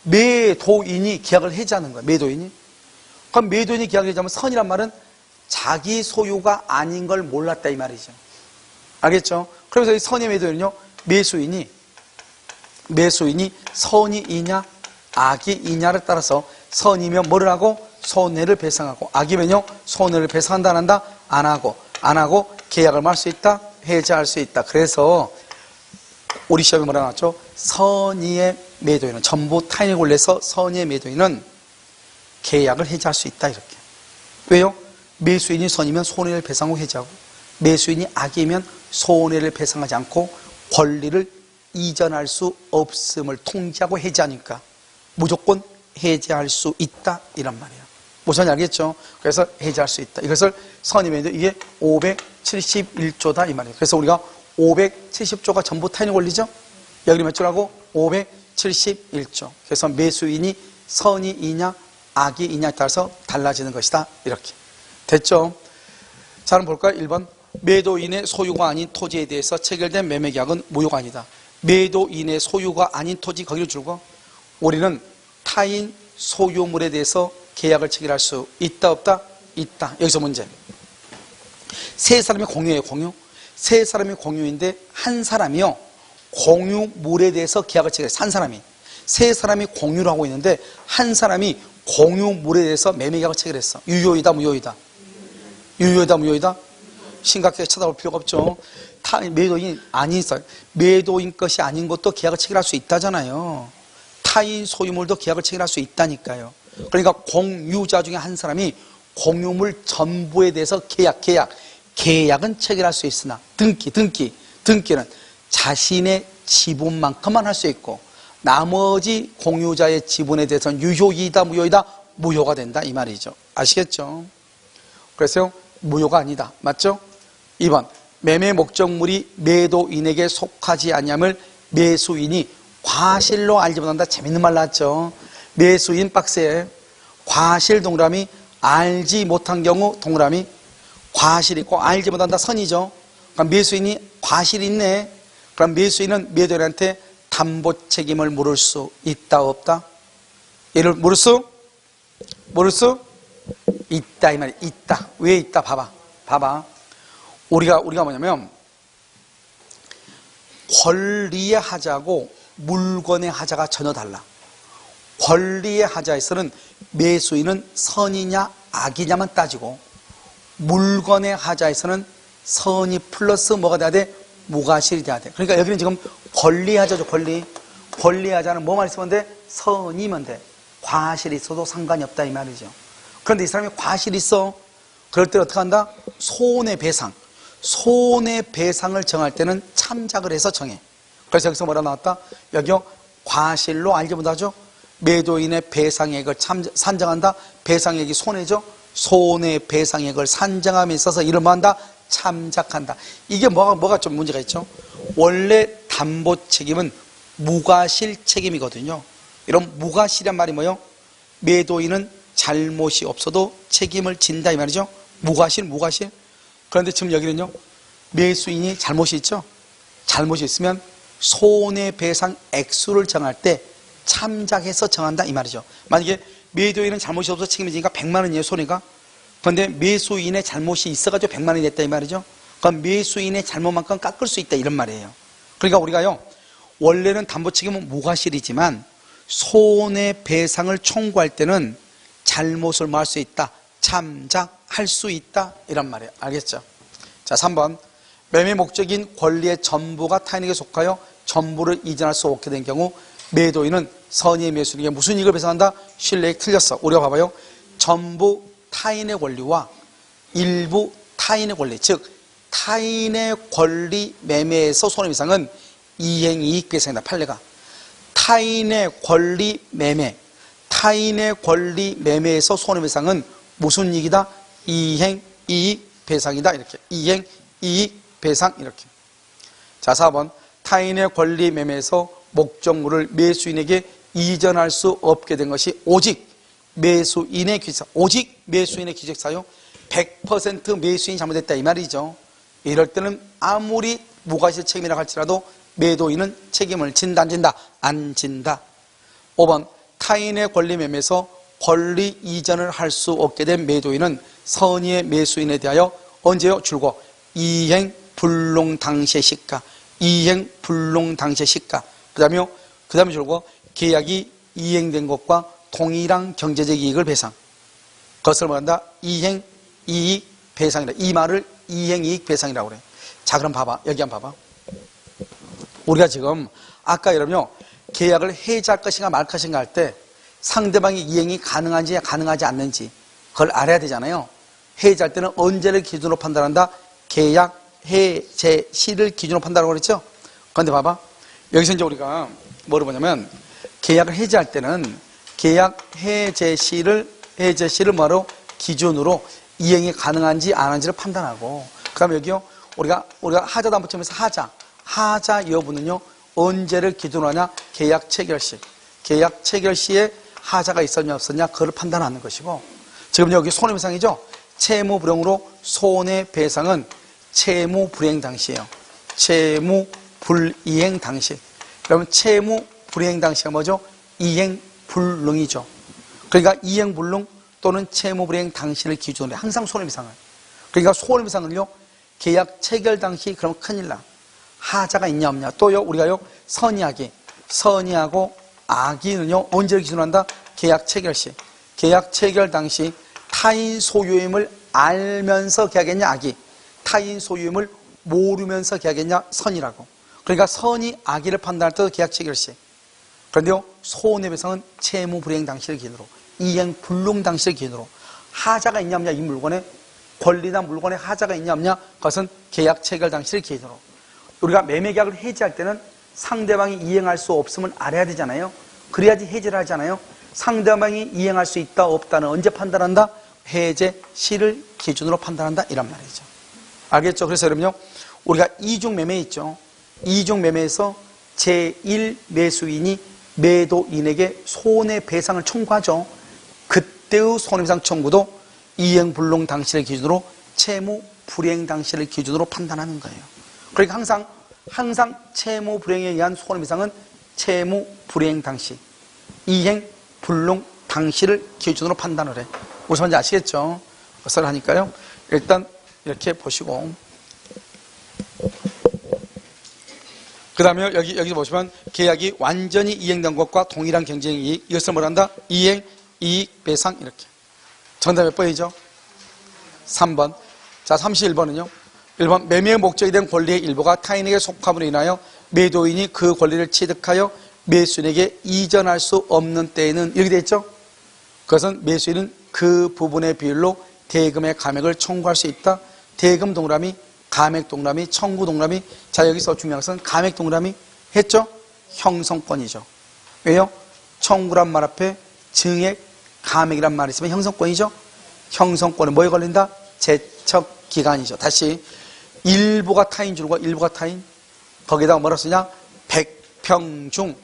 매도인이 계약을 해지하는 거예요. 매도인이. 그럼 매도인이 계약을 해지하면 선이란 말은 자기 소유가 아닌 걸 몰랐다 이 말이죠. 알겠죠? 그래서 이 선의 매도인은요, 매수인이 선이이냐 악이이냐를 따라서 선이면 뭐를 하고? 손해를 배상하고, 악이면요 손해를 배상한다 안 한다? 안 하고 계약을 말 수 있다? 해지할 수 있다. 그래서 우리 시험에 뭐라 나왔죠? 선의의 매도인은, 전부 타인의 권리에서 선의의 매도인은 계약을 해지할 수 있다 이렇게. 왜요? 매수인이 선이면 손해를 배상하고 해지하고, 매수인이 악이면 손해를 배상하지 않고 권리를 이전할 수 없음을 통지하고 해지하니까 무조건 해지할 수 있다 이란 말이에요. 무슨 말인지 알겠죠? 그래서 해지할 수 있다. 이것을 선임에도 이게 571조다 이 말이에요. 그래서 우리가 570조가 전부 타인의 권리죠? 여기는 몇 조라고? 571조. 그래서 매수인이 선이이냐 악이이냐에 따라서 달라지는 것이다. 이렇게. 됐죠? 자, 그럼 볼까요? 1번. 매도인의 소유가 아닌 토지에 대해서 체결된 매매계약은 무효가 아니다. 매도인의 소유가 아닌 토지 거기를 줄고 우리는 타인 소유물에 대해서 계약을 체결할 수 있다 없다? 있다. 여기서 문제. 세 사람이 공유예요. 공유. 세 사람이 공유인데 한 사람이요 공유물에 대해서 계약을 체결했어. 한 사람이. 세 사람이 공유를 하고 있는데 한 사람이 공유물에 대해서 매매계약을 체결했어. 유효이다 무효이다? 유효이다 무효이다? 심각하게 쳐다볼 필요가 없죠. 매도인 아닌 매도인 것이 아닌 것도 계약을 체결할 수 있다잖아요. 타인 소유물도 계약을 체결할 수 있다니까요. 그러니까 공유자 중에 한 사람이 공유물 전부에 대해서 계약 계약은 체결할 수 있으나 등기는 자신의 지분만큼만 할 수 있고 나머지 공유자의 지분에 대해서는 유효이다 무효이다? 무효가 된다 이 말이죠. 아시겠죠? 그래서 무효가 아니다. 맞죠? 2번 매매 목적물이 매도인에게 속하지 아니함을 매수인이 과실로 알지 못한다. 재밌는 말 나왔죠? 매수인 박스에 과실 동그라미 알지 못한 경우 동그라미 과실 있고 알지 못한다 선이죠. 그럼 매수인이 과실이 있네. 그럼 매수인은 매도인한테 담보 책임을 물을 수 있다 없다? 얘를 물을 수 있다 이 말이야. 있다. 왜 있다? 봐봐. 우리가 뭐냐면 권리의 하자고 물건의 하자가 전혀 달라. 권리의 하자에서는 매수인은 선이냐 악이냐만 따지고 물건의 하자에서는 선이 플러스 뭐가 돼야 돼? 무과실이 돼야 돼. 그러니까 여기는 지금 권리 하자죠. 권리 하자는 뭐만 있으면 돼? 선이면 돼. 과실이 있어도 상관이 없다 이 말이죠. 그런데 이 사람이 과실이 있어. 그럴 때 어떻게 한다? 손해배상을 정할 때는 참작을 해서 정해. 그래서 여기서 뭐라 나왔다? 여기요 과실로 알지 못하죠? 매도인의 배상액을 산정한다. 배상액이 손해죠. 손해배상액을 산정함에 있어서 이를 뭐 한다? 참작한다. 이게 뭐가 좀 문제가 있죠? 원래 담보 책임은 무과실 책임이거든요. 이런 무과실이란 말이 뭐예요? 매도인은 잘못이 없어도 책임을 진다 이 말이죠. 무과실. 그런데 지금 여기는요 매수인이 잘못이 있죠. 잘못이 있으면 손해배상 액수를 정할 때 참작해서 정한다 이 말이죠. 만약에 매도인은 잘못이 없어서 책임을 지니까 100만 원이에요 손해가. 그런데 매수인의 잘못이 있어가지고 100만 원이 됐다 이 말이죠. 그럼 매수인의 잘못만큼 깎을 수 있다 이런 말이에요. 그러니까 우리가요 원래는 담보 책임은 무과실이지만 손해배상을 청구할 때는 잘못을 뭐 할 수 있다? 참작할 수 있다 이런 말이에요. 알겠죠? 자 3번 매매 목적인 권리의 전부가 타인에게 속하여 전부를 이전할 수 없게 된 경우 매도인은 선의의 매수인에게 무슨 이익을 배상한다? 신뢰액 틀렸어. 우리가 봐봐요. 전부 타인의 권리와 일부 타인의 권리, 즉 타인의 권리 매매에서 손해배상은 이행이익 배상이다. 판례가 타인의 권리 매매에서 손해배상은 무슨 이익이다? 이행이익 배상이다. 이렇게 이행이익 배상 이렇게. 자 4번 타인의 권리 매매에서 목적물을 매수인에게 이전할 수 없게 된 것이 오직 매수인의 기적사. 오직 매수인의 기적사요. 100% 매수인이 잘못했다 이 말이죠. 이럴 때는 아무리 무과실 책임이라 할지라도 매도인은 책임을 진다 안 진다? 안 진다. 5번 타인의 권리 매매에서 권리 이전을 할 수 없게 된 매도인은 선의의 매수인에 대하여 언제요? 줄고 이행 불농 당시의 시가. 그 다음에 줄고 계약이 이행된 것과 동일한 경제적 이익을 배상. 그것을 뭐한다? 이행 이익 배상이다. 이 말을 이행 이익 배상이라고 그래. 자 그럼 봐봐. 여기 한번 봐봐. 우리가 지금 아까 여러분요 계약을 해지할 것인가 말 것인가 할 때 상대방의 이행이 가능한지 가능하지 않는지 그걸 알아야 되잖아요. 해지할 때는 언제를 기준으로 판단한다? 계약 해제 시를 기준으로 판단하라고 그랬죠? 그런데 봐봐. 여기서 이제 우리가 뭐를 보냐면 계약을 해지할 때는 계약 해제 시를 뭐로 기준으로 이행이 가능한지 안 한지를 판단하고 그다음에 여기요 우리가 하자담보점에서 하자 여부는요 언제를 기준으로 하냐? 계약 체결 시에 하자가 있었냐 없었냐 그걸 판단하는 것이고 지금 여기 손해배상이죠. 채무불이행으로 손해배상은 채무불이행 당시예요. 채무불이행 당시. 그러면 채무불이행 당시가 뭐죠? 이행불능이죠. 그러니까 이행불능 또는 채무불이행 당시를 기준으로 해. 항상 손해배상을. 그러니까 손해배상은요 계약 체결 당시 그러면 큰일 나. 하자가 있냐 없냐. 또요 우리가요 선의하고 악의는요 언제를 기준으로 한다? 계약 체결 시. 계약 체결 당시 타인 소유임을 알면서 계약했냐 악의. 타인 소유임을 모르면서 계약했냐 선이라고. 그러니까 선이 악의를 판단할 때도 계약 체결 시. 그런데요 손해배상은 채무불이행 당시를 기준으로 이행불능 당시를 기준으로 하자가 있냐 없냐 이 물건에 권리나 물건의 하자가 있냐 없냐, 그것은 계약 체결 당시를 기준으로. 우리가 매매 계약을 해지할 때는 상대방이 이행할 수 없음을 알아야 되잖아요. 그래야지 해지를 하잖아요. 상대방이 이행할 수 있다 없다는 언제 판단한다? 해제 시를 기준으로 판단한다, 이란 말이죠. 알겠죠? 그래서 여러분요, 우리가 이중 매매 있죠. 이중 매매에서 제1 매수인이 매도인에게 손해배상을 청구하죠. 그때의 손해배상 청구도 이행불능 당시를 기준으로 채무 불이행 당시를 기준으로 판단하는 거예요. 그러니까 항상 채무 불이행에 의한 손해배상은 채무 불이행 당시, 이행 불능 당시를 기준으로 판단을 해. 무슨 말인지 아시겠죠? 그것을 하니까요. 일단 이렇게 보시고, 그 다음에 여기 보시면 계약이 완전히 이행된 것과 동일한 경쟁이익, 이것을 뭐란다? 이행, 이익, 배상, 이렇게. 정답 몇 번이죠? 3번. 자, 31번은요. 1번, 매매의 목적이 된 권리의 일부가 타인에게 속함으로 인하여 매도인이 그 권리를 취득하여 매수인에게 이전할 수 없는 때에는, 이렇게 되어 있죠? 그것은 매수인은 그 부분의 비율로 대금의 감액을 청구할 수 있다. 대금 동그라미, 감액 동그라미, 청구 동그라미. 자, 여기서 중요한 것은 감액 동그라미 했죠? 형성권이죠. 왜요? 청구란 말 앞에 증액, 감액이란 말이 있으면 형성권이죠? 형성권은 뭐에 걸린다? 제척기간이죠. 다시, 일부가 타인 줄과 일부가 타인, 거기다가 뭐라 쓰냐? 100평 중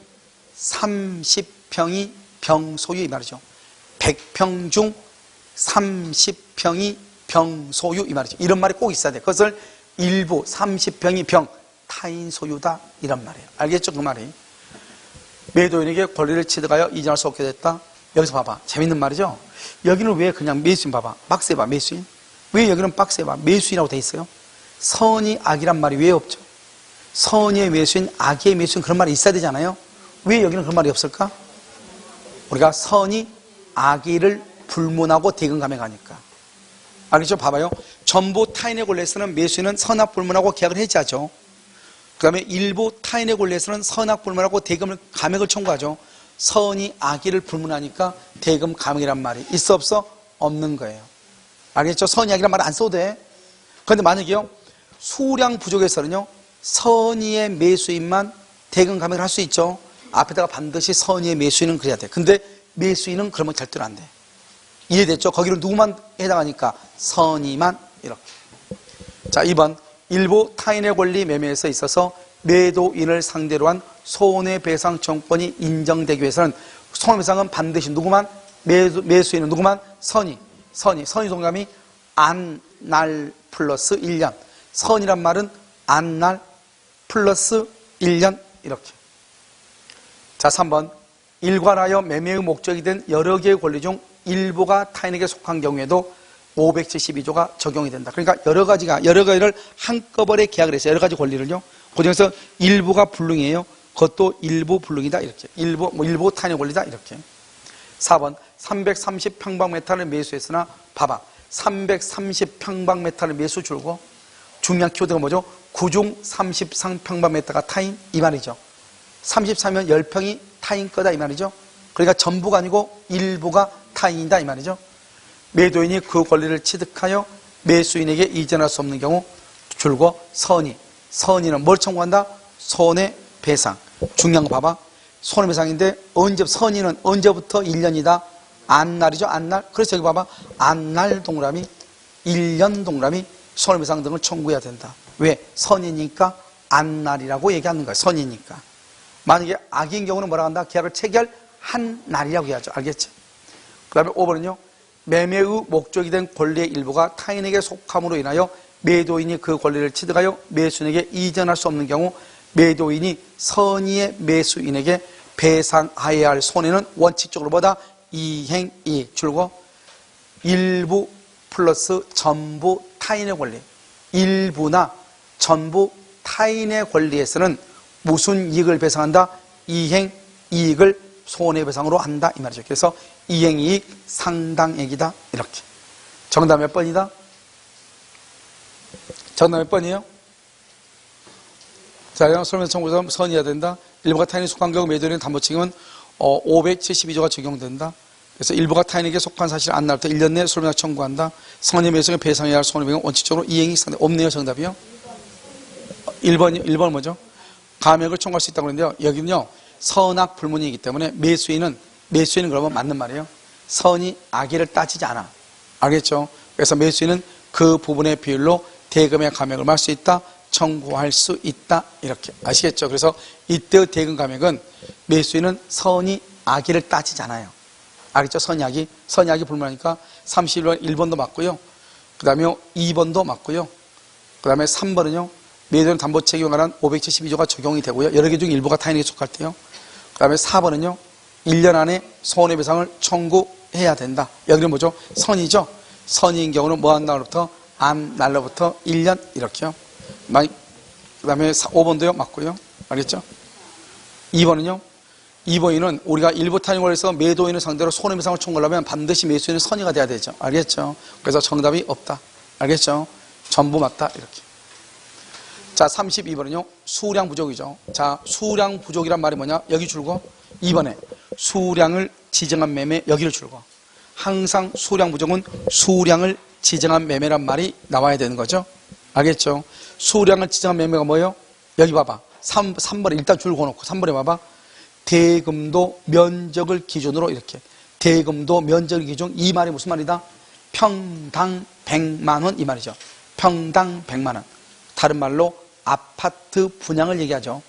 30평이 병소유, 이 말이죠. 100평 중 30평이 병소유, 이 말이죠. 이런 말이 꼭 있어야 돼. 그것을 일부 30평이 병, 타인 소유다, 이런 말이에요. 알겠죠? 그 말이. 매도인에게 권리를 취득하여 이전할 수 없게 됐다. 여기서 봐봐. 재밌는 말이죠? 여기는 왜 그냥 매수인 봐봐. 박스해봐, 매수인. 왜 여기는 박스해봐. 매수인이라고 돼 있어요? 선의, 악이란 말이 왜 없죠? 선의의 매수인, 악의 매수인, 그런 말이 있어야 되잖아요? 왜 여기는 그런 말이 없을까? 우리가 선의, 악의를 불문하고 대금 감액하니까. 알겠죠? 봐봐요. 전부 타인의 권리에서는 매수인은 선악 불문하고 계약을 해지하죠. 그 다음에 일부 타인의 권리에서는 선악 불문하고 대금을 감액을 청구하죠. 선의, 악의를 불문하니까 대금 감액이란 말이 있어 없어? 없는 거예요. 알겠죠? 선의, 악이란 말 안 써도 돼. 그런데 만약에요, 수량 부족에서는요, 선의의 매수인만 대금 감액을 할 수 있죠. 앞에다가 반드시 선의의 매수인은 그래야 돼. 근데 매수인은 그러면 절대로 안 돼. 이해됐죠? 거기는 누구만 해당하니까? 선의만, 이렇게. 자, 2번. 일부 타인의 권리 매매에서 있어서 매도인을 상대로 한 손해배상 청구권이 인정되기 위해서는 손해배상은 반드시 누구만? 매수인은 누구만? 선의 동감이 안날 플러스 1년. 선이란 말은 안날 플러스 1년, 이렇게. 자, 3번. 일관하여 매매의 목적이 된 여러 개의 권리 중 일부가 타인에게 속한 경우에도 572조가 적용이 된다. 그러니까 여러 가지를 한꺼번에 계약을 해서 여러 가지 권리를요. 그 중에서 일부가 불능이에요. 그것도 일부 불능이다, 이렇게. 일부 타인의 권리다, 이렇게. 4번. 330평방미터를 매수했으나, 봐봐. 330평방미터를 매수 줄고, 중요한 키워드가 뭐죠? 구중 33평방미터가 타인, 이 말이죠. 33이면 10평이 타인 거다, 이 말이죠. 그러니까 전부가 아니고 일부가 타인이다, 이 말이죠. 매도인이 그 권리를 취득하여 매수인에게 이전할 수 없는 경우 줄고 선의는 뭘 청구한다? 손해배상. 중요한 거 봐봐. 손해배상인데 선의는 언제부터 1년이다? 안날이죠, 안날. 그래서 여기 봐봐. 안날 동그라미, 1년 동그라미, 손해배상 등을 청구해야 된다. 왜? 선이니까 안날이라고 얘기하는 거야. 선이니까. 만약에 악인 경우는 뭐라고 한다? 계약을 체결한 날이라고 해야죠. 알겠죠? 그 다음에 5번은요. 매매의 목적이 된 권리의 일부가 타인에게 속함으로 인하여 매도인이 그 권리를 취득하여 매수인에게 이전할 수 없는 경우 매도인이 선의의 매수인에게 배상하여야 할 손해는 원칙적으로 뭐다? 이행이익 줄고 일부 플러스 전부 타인의 권리. 일부나 전부 타인의 권리에서는 무슨 이익을 배상한다? 이행이익을 손해배상으로 한다, 이 말이죠. 그래서 이행이익 상당액이다, 이렇게. 정답 몇 번이다? 정답 몇 번이에요? 자, 손해배상 청구서 선의해야 된다. 일부가 타인이 속한 경우 매도인의 담보 책임은 572조가 적용된다. 그래서 일부가 타인에게 속한 사실 안 날부터 1년 내에 손해배상 청구한다. 성원의 매수에 배상해야 할 손해배상은 원칙적으로 이행이 상대 없네요. 정답이요. 1번 뭐죠? 감액을 청구할 수 있다고 그러는데요. 여기는요. 선악 불문이기 때문에 매수인은 그러면 맞는 말이에요. 선이 악의를 따지지 않아. 알겠죠? 그래서 매수인은 그 부분의 비율로 대금의 감액을 할 수 있다. 청구할 수 있다. 이렇게 아시겠죠? 그래서 이때의 대금 감액은 매수인은 선이 악의를 따지지 않아요. 알겠죠? 선약이 불문하니까 31번 1번도 맞고요. 그 다음에 2번도 맞고요. 그 다음에 3번은요. 매도인 담보 책임에 관한 572조가 적용이 되고요. 여러 개 중 일부가 타인에게 속할 때요. 그 다음에 4번은요. 1년 안에 손해배상을 청구해야 된다. 여기는 뭐죠? 선이죠. 선인 경우는 뭐한 날로부터 안 날로부터 1년 이렇게요. 그 다음에 5번도요. 맞고요. 알겠죠? 2번은요. 2번은 우리가 일부 타인 관리에서 매도인을 상대로 손해배상을 청구하려면 반드시 매수인은 선의가 돼야 되죠. 알겠죠? 그래서 정답이 없다. 알겠죠? 전부 맞다. 이렇게. 자, 32번은요. 수량 부족이죠. 자, 수량 부족이란 말이 뭐냐? 여기 줄고 2번에 수량을 지정한 매매 여기를 줄고 항상 수량 부족은 수량을 지정한 매매란 말이 나와야 되는 거죠. 알겠죠? 수량을 지정한 매매가 뭐예요? 여기 봐봐. 3번에 일단 줄고 놓고 3번에 봐봐. 대금도 면적을 기준으로 이렇게 대금도 면적을 기준 이 말이 무슨 말이다? 평당 100만 원 이 말이죠. 평당 100만 원. 다른 말로 아파트 분양을 얘기하죠.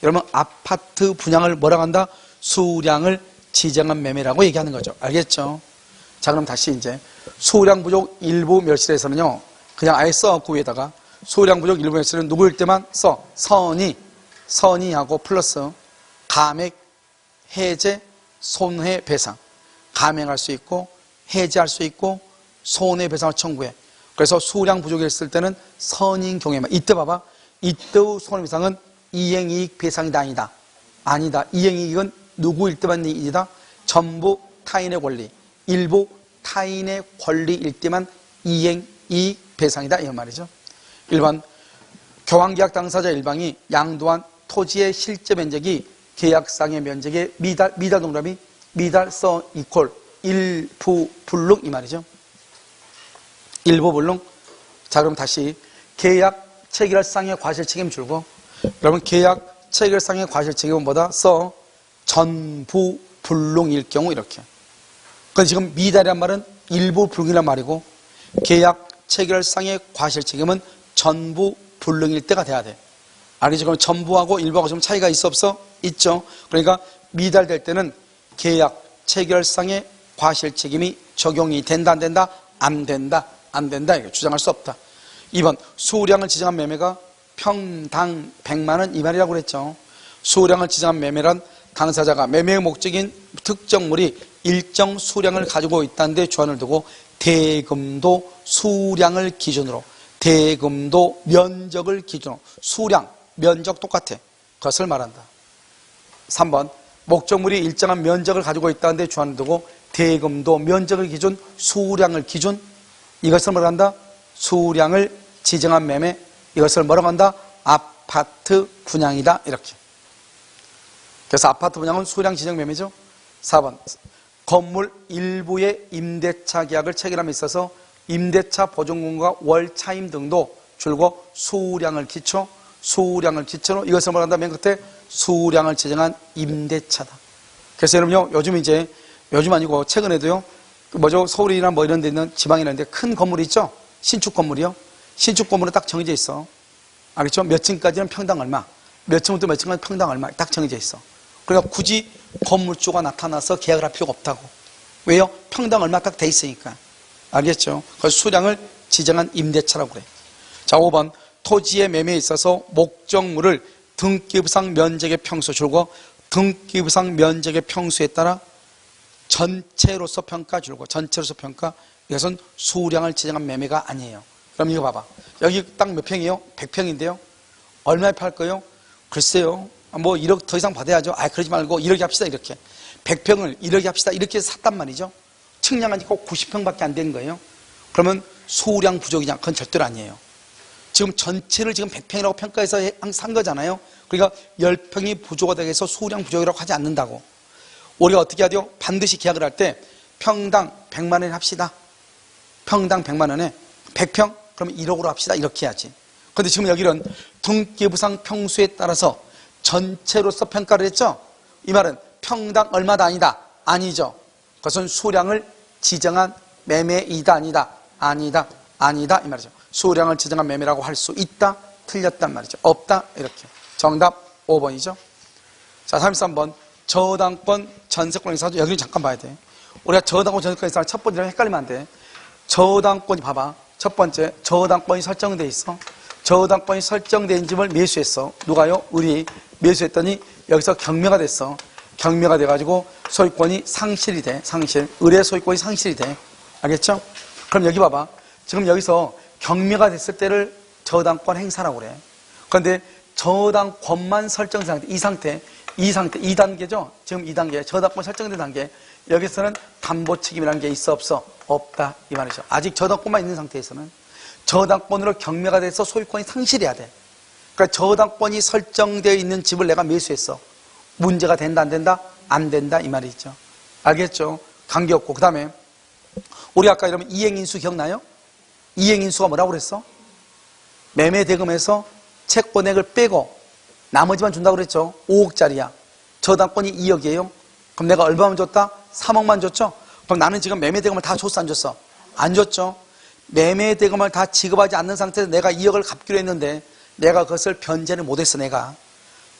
여러분 아파트 분양을 뭐라고 한다? 수량을 지정한 매매라고 얘기하는 거죠. 알겠죠? 자 그럼 다시 이제 수량 부족 일부 멸실에서는요. 그냥 아예 써갖고 위에다가 수량 부족 일부 멸실은 누구일 때만 써? 선의하고 플러스 감액, 해제, 손해배상. 감액할 수 있고 해제할 수 있고 손해배상을 청구해. 그래서 수량 부족했을 때는 선인 경우에만 이때 봐봐. 이때의 손해배상은 이행이익 배상이다 아니다. 아니다. 이행이익은 누구일 때만 이익이다. 전부 타인의 권리, 일부 타인의 권리일 때만 이행이익 배상이다 이 말이죠. 1번 교환계약 당사자 일방이 양도한 토지의 실제 면적이 계약상의 면적의 미달 동그라미 미달 써 이퀄 일부 불능 이 말이죠. 일부 불능. 자 그럼 다시 계약 체결상의 과실 책임 줄고 여러분 계약 체결상의 과실 책임은 뭐다? 써 전부 불능일 경우 이렇게. 그런데 지금 미달이란 말은 일부 불능이란 말이고 계약 체결상의 과실 책임은 전부 불능일 때가 돼야 돼. 알겠죠? 그럼 전부하고 일부하고 좀 차이가 있어 없어? 있죠. 그러니까 미달될 때는 계약 체결상의 과실 책임이 적용이 된다 안 된다? 안 된다. 안 된다. 이거 주장할 수 없다. 2번 수량을 지정한 매매가 평당 100만 원 이 말이라고 그랬죠. 수량을 지정한 매매란 당사자가 매매의 목적인 특정물이 일정 수량을 가지고 있다는 데 주안을 두고 대금도 수량을 기준으로 대금도 면적을 기준으로 수량, 면적 똑같아. 그것을 말한다. 3번 목적물이 일정한 면적을 가지고 있다는 데 주안을 두고 대금도 면적을 기준 수량을 기준 이것을 뭐라고 한다? 수량을 지정한 매매 이것을 뭐라고 한다? 아파트 분양이다 이렇게. 그래서 아파트 분양은 수량 지정 매매죠. 4번 건물 일부의 임대차 계약을 체결함에 있어서 임대차 보증금과 월 차임 등도 줄고 수량을 기초로 이것을 뭐라고 한다? 맨 끝에 수량을 지정한 임대차다. 그래서 여러분요 요즘 아니고 최근에도요 뭐죠? 서울이나 뭐 이런 데 있는 지방이나 이런 데 큰 건물이 있죠? 신축 건물이요. 신축 건물은 딱 정해져 있어. 알겠죠? 몇 층까지는 평당 얼마, 몇 층부터 몇 층까지 평당 얼마 딱 정해져 있어. 그러니까 굳이 건물주가 나타나서 계약을 할 필요가 없다고. 왜요? 평당 얼마 딱 돼 있으니까. 알겠죠? 그래서 수량을 지정한 임대차라고 그래. 자, 5번 토지의 매매에 있어서 목적물을 등기부상 면적의 평수 줄고 등기부상 면적의 평수에 따라 전체로서 평가 줄고 전체로서 평가 이것은 수량을 지정한 매매가 아니에요. 그럼 이거 봐봐. 여기 딱 몇 평이에요? 100평인데요. 얼마에 팔 거예요? 글쎄요. 뭐 1억 더 이상 받아야죠. 그러지 말고 1억에 합시다 이렇게. 100평을 1억에 합시다 이렇게 샀단 말이죠. 측량하니 꼭 90평밖에 안 되는 거예요. 그러면 수량 부족이냐? 그건 절대로 아니에요. 지금 전체를 지금 100평이라고 평가해서 산 거잖아요. 그러니까 10평이 부족하다고 해서 수량 부족이라고 하지 않는다고. 우리가 어떻게 해야 돼요? 반드시 계약을 할 때 평당 100만 원에 합시다. 평당 100만 원에 100평? 그럼 1억으로 합시다. 이렇게 해야지. 그런데 지금 여기는 등기부상 평수에 따라서 전체로서 평가를 했죠. 이 말은 평당 얼마다 아니다. 아니죠. 그것은 수량을 지정한 매매이다 아니다. 아니다. 아니다 이 말이죠. 수량을 지정한 매매라고 할 수 있다. 틀렸단 말이죠. 없다. 이렇게. 정답 5번이죠. 자, 33번. 저당권 전세권 행사. 여기는 잠깐 봐야 돼. 우리가 저당권 전세권 행사 첫 번째랑 헷갈리면 안 돼. 저당권이 봐봐. 첫 번째, 저당권이 설정돼 있어. 저당권이 설정된 집을 매수했어. 누가요? 을이 매수했더니 여기서 경매가 됐어. 경매가 돼가지고 소유권이 상실이 돼. 상실. 을의 소유권이 상실이 돼. 알겠죠? 그럼 여기 봐봐. 지금 여기서 경매가 됐을 때를 저당권 행사라고 그래. 그런데 저당권만 설정된 상태, 이 상태, 2단계죠? 지금 2단계, 저당권 설정된 단계. 여기서는 담보 책임이라는 게 있어, 없어? 없다. 이 말이죠. 아직 저당권만 있는 상태에서는 저당권으로 경매가 돼서 소유권이 상실해야 돼. 그러니까 저당권이 설정되어 있는 집을 내가 매수했어. 문제가 된다, 안 된다? 안 된다. 이 말이 있죠. 알겠죠? 관계없고. 그 다음에, 우리 아까 이러면 이행인수 기억나요? 이행인수가 뭐라고 그랬어? 매매대금에서 채권액을 빼고 나머지만 준다고 그랬죠. 5억짜리야. 저당권이 2억이에요. 그럼 내가 얼마만 줬다? 3억만 줬죠? 그럼 나는 지금 매매대금을 다 줬어, 안 줬어? 안 줬죠. 매매대금을 다 지급하지 않는 상태에서 내가 2억을 갚기로 했는데 내가 그것을 변제를 못했어, 내가.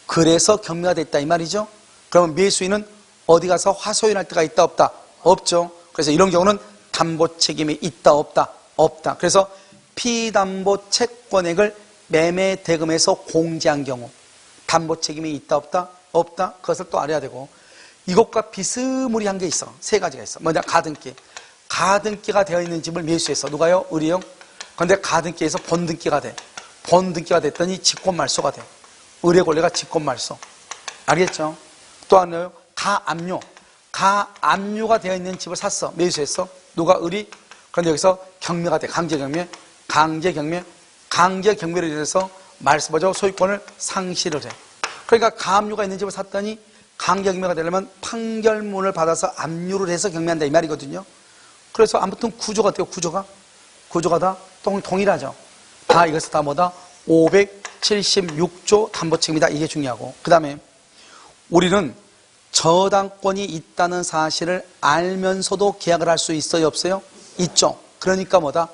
그래서 경매가 됐다, 이 말이죠. 그러면 매수인은 어디 가서 화소연할 때가 있다, 없다? 없죠. 그래서 이런 경우는 담보 책임이 있다, 없다? 없다. 그래서 피담보 채권액을 매매대금에서 공제한 경우 담보 책임이 있다, 없다? 없다. 그것을 또 알아야 되고, 이것과 비스무리한 게 있어. 세 가지가 있어. 먼저 가등기. 가등기가 되어 있는 집을 매수했어. 누가요? 을이요. 그런데 가등기에서 본등기가 돼. 본등기가 됐더니 직권말소가 돼. 을의 권리가 직권말소. 알겠죠? 또 하나요? 가압류. 가압류가 되어 있는 집을 샀어. 매수했어. 누가? 을이. 그런데 여기서 경매가 돼. 강제경매. 강제경매. 강제경매를 인해서 말소보죠. 소유권을 상실을 해. 그러니까 가압류가 있는 집을 샀더니 강제경매가 되려면 판결문을 받아서 압류를 해서 경매한다, 이 말이거든요. 그래서 아무튼 구조가 어때요? 구조가 다 동일하죠. 다 이것은 다 뭐다? 576조 담보책임이다. 이게 중요하고. 그 다음에 우리는 저당권이 있다는 사실을 알면서도 계약을 할 수 있어요, 없어요? 있죠. 그러니까 뭐다?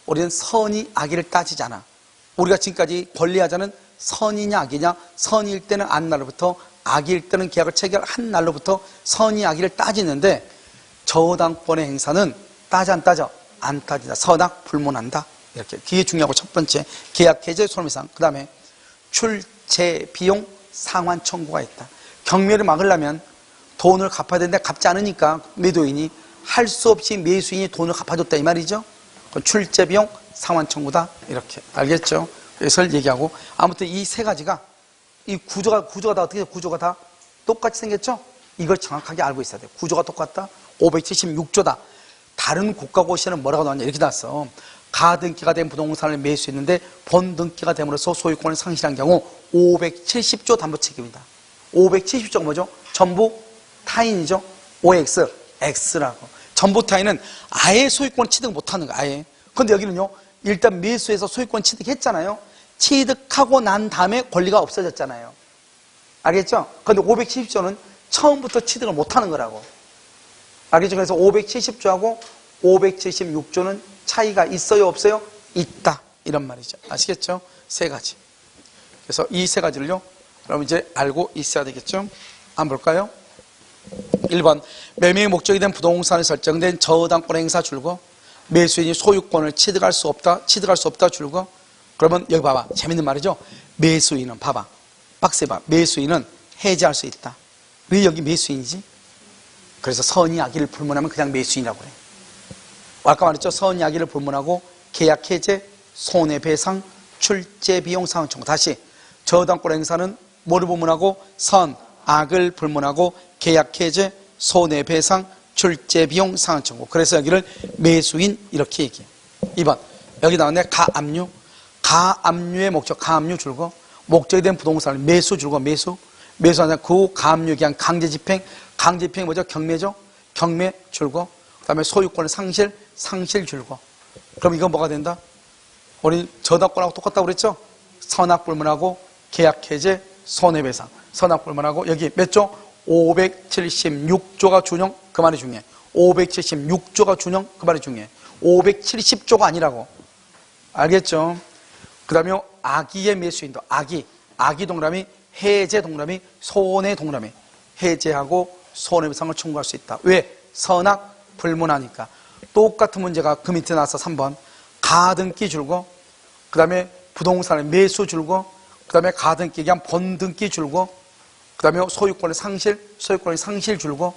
우리는 선의 악의를 따지지 않아. 우리가 지금까지 권리하자는 선이냐 악이냐, 선일 때는 안 날로부터, 악일 때는 계약을 체결한 날로부터 선의 악의를 따지는데, 저당권의 행사는 따져 안 따져? 안 따지다. 선악 불문한다. 이렇게. 그게 중요하고, 첫 번째 계약 해제 손해배상. 그 다음에 출제 비용 상환 청구가 있다. 경매를 막으려면 돈을 갚아야 되는데 갚지 않으니까 매도인이 할 수 없이 매수인이 돈을 갚아줬다, 이 말이죠. 출제 비용 상환 청구다. 이렇게. 알겠죠? 그래서 얘기하고, 아무튼 이 세 가지가, 이 구조가 다 어떻게 구조가 다 똑같이 생겼죠? 이걸 정확하게 알고 있어야 돼요. 구조가 똑같다. 576조다. 다른 국가고시에는 뭐라고 나왔냐? 이렇게 나왔어. 가등기가 된 부동산을 매수했는데 본등기가 됨으로써 소유권을 상실한 경우 570조 담보책임이다. 570조가 뭐죠? 전부 타인이죠. OX, X라고. 전부 타인은 아예 소유권을 취득 못하는 거야. 아예. 그런데 여기는요, 일단 매수해서 소유권 취득했잖아요. 취득하고 난 다음에 권리가 없어졌잖아요. 알겠죠? 그런데 570조는 처음부터 취득을 못하는 거라고. 알겠죠? 그래서 570조하고 576조는 차이가 있어요, 없어요? 있다. 이런 말이죠. 아시겠죠? 세 가지. 그래서 이 세 가지를요, 여러분 이제 알고 있어야 되겠죠? 한번 볼까요? 1번, 매매의 목적이 된 부동산에 설정된 저당권 행사 줄거, 매수인이 소유권을 취득할 수 없다 줄거. 그러면 여기 봐봐. 재밌는 말이죠? 매수인은 봐봐. 박스에 봐. 매수인은 해지할 수 있다. 왜 여기 매수인이지? 그래서 선의 악의를 불문하면 그냥 매수인이라고 그래. 아까 말했죠? 선의 악의를 불문하고 계약 해제, 손해배상, 출제 비용 상환 청구. 다시 저당권 행사는 뭐를 불문하고? 선, 악을 불문하고 계약 해제, 손해배상, 출제 비용 상환 청구. 그래서 여기를 매수인 이렇게 얘기해. 2번. 여기 나왔네. 가압류. 가압류의 목적. 가압류 줄거. 목적이 된 부동산을 매수 줄거. 매수하자 그 가압류 기한 강제 집행. 강제 집행이 뭐죠? 경매죠. 경매 줄거. 다음에 소유권의 상실 줄고. 그럼 이건 뭐가 된다? 우리 저당권하고 똑같다고 그랬죠? 선악불문하고 계약해제, 손해배상. 선악불문하고 여기 몇 조? 576조가 준용. 그 말이 중요해. 576조가 준용. 그 말이 중요해. 570조가 아니라고. 알겠죠? 그 다음에 악의의 매수인도. 악의 동그라미, 해제 동그라미, 손해 동그라미. 해제하고 손해배상을 청구할 수 있다. 왜? 선악 불문하니까. 똑같은 문제가 그 밑에 나와서 3번 가등기 줄고, 그 다음에 부동산의 매수 줄고, 그 다음에 가등기 얘기한 번등기 줄고, 그 다음에 소유권의 상실 줄고.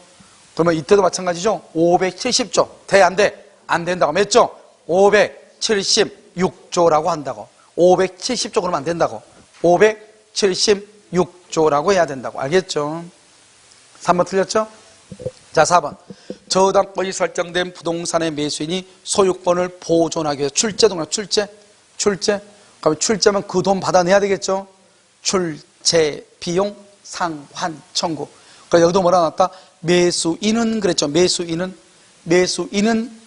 그러면 이때도 마찬가지죠. 570조 돼? 안 돼? 안 된다고. 몇 조? 576조라고 한다고. 570조 그러면 안 된다고. 576조라고 해야 된다고. 알겠죠? 3번 틀렸죠? 자, 4번 저당권이 설정된 부동산의 매수인이 소유권을 보존하기 위해서 출제 동안 출제. 그럼 출제면 그 돈 받아내야 되겠죠? 출제 비용 상환 청구. 그러니까 여기도 뭐라 나왔다? 매수인은 그랬죠. 매수인은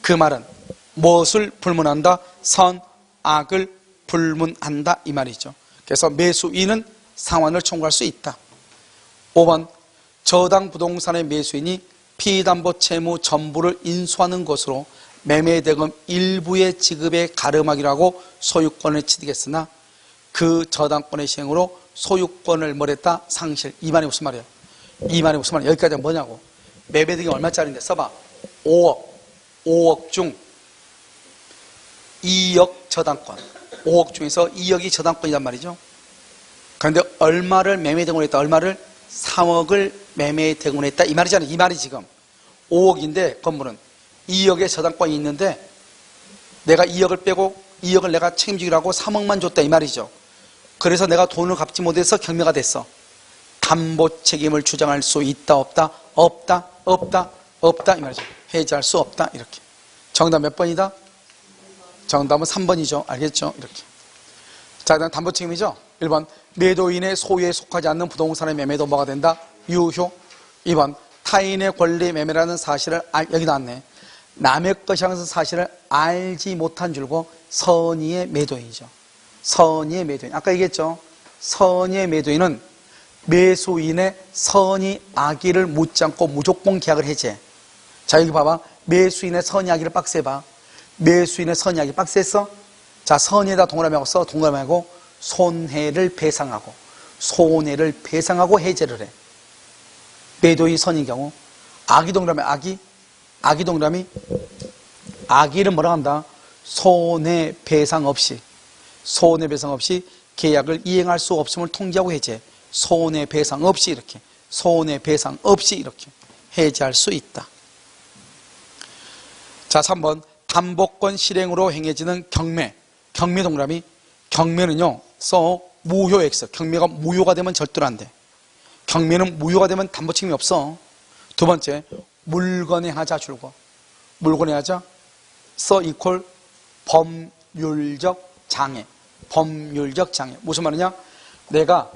그 말은 무엇을 불문한다? 선악을 불문한다 이 말이죠. 그래서 매수인은 상환을 청구할 수 있다. 5번 저당 부동산의 매수인이 피담보 채무 전부를 인수하는 것으로 매매대금 일부의 지급에 가름하기라고 소유권을 취득했으나 그 저당권의 시행으로 소유권을 뭐랬다? 상실. 이 말이 무슨 말이에요? 이 말이 무슨 말이에요? 여기까지는 뭐냐고. 매매대금이 얼마짜리인데 써봐. 5억 중 2억 저당권. 5억 중에서 2억이 저당권이란 말이죠. 그런데 얼마를 매매대금으로 했다? 얼마를? 3억을 매매대금으로 했다 이 말이잖아요. 이 말이 지금 5억인데 건물은 2억의 저당권이 있는데 내가 2억을 빼고 2억을 내가 책임지기로 하고 3억만 줬다 이 말이죠. 그래서 내가 돈을 갚지 못해서 경매가 됐어. 담보 책임을 주장할 수 있다 없다? 없다 이 말이죠. 해지할 수 없다 이렇게. 정답 몇 번이다? 정답은 3번이죠. 알겠죠? 이렇게. 자, 그다음 담보 책임이죠. 1번 매도인의 소유에 속하지 않는 부동산의 매매도 뭐가 된다? 유효. 2번 타인의 권리 매매라는 사실을 여기 나왔네. 남의 것이라는 사실을 알지 못한 줄고 선의의 매도인이죠. 선의의 매도인. 아까 얘기했죠. 선의의 매도인은 매수인의 선의 악의를 묻지 않고 무조건 계약을 해제. 자, 여기 봐봐. 매수인의 선의 악의를 박스해봐. 매수인의 선의 악의 박스했어? 자, 선의에다 동그라미하고 써. 동그라미하고 손해를 배상하고 해제를 해. 매도인 선의 경우 악의 동그라미 악의 동그라미 악의를 뭐라 한다? 손해배상 없이 계약을 이행할 수 없음을 통지하고 해제. 손해배상 없이 이렇게 해제할 수 있다. 자, 3번 담보권 실행으로 행해지는 경매 동그라미. 경매는요 무효X. 경매가 무효가 되면 절대로 안 돼. 경매는 무효가 되면 담보 책임이 없어. 두 번째 물건의 하자 줄고. 물건의 하자 이퀄 법률적 장애. 무슨 말이냐? 내가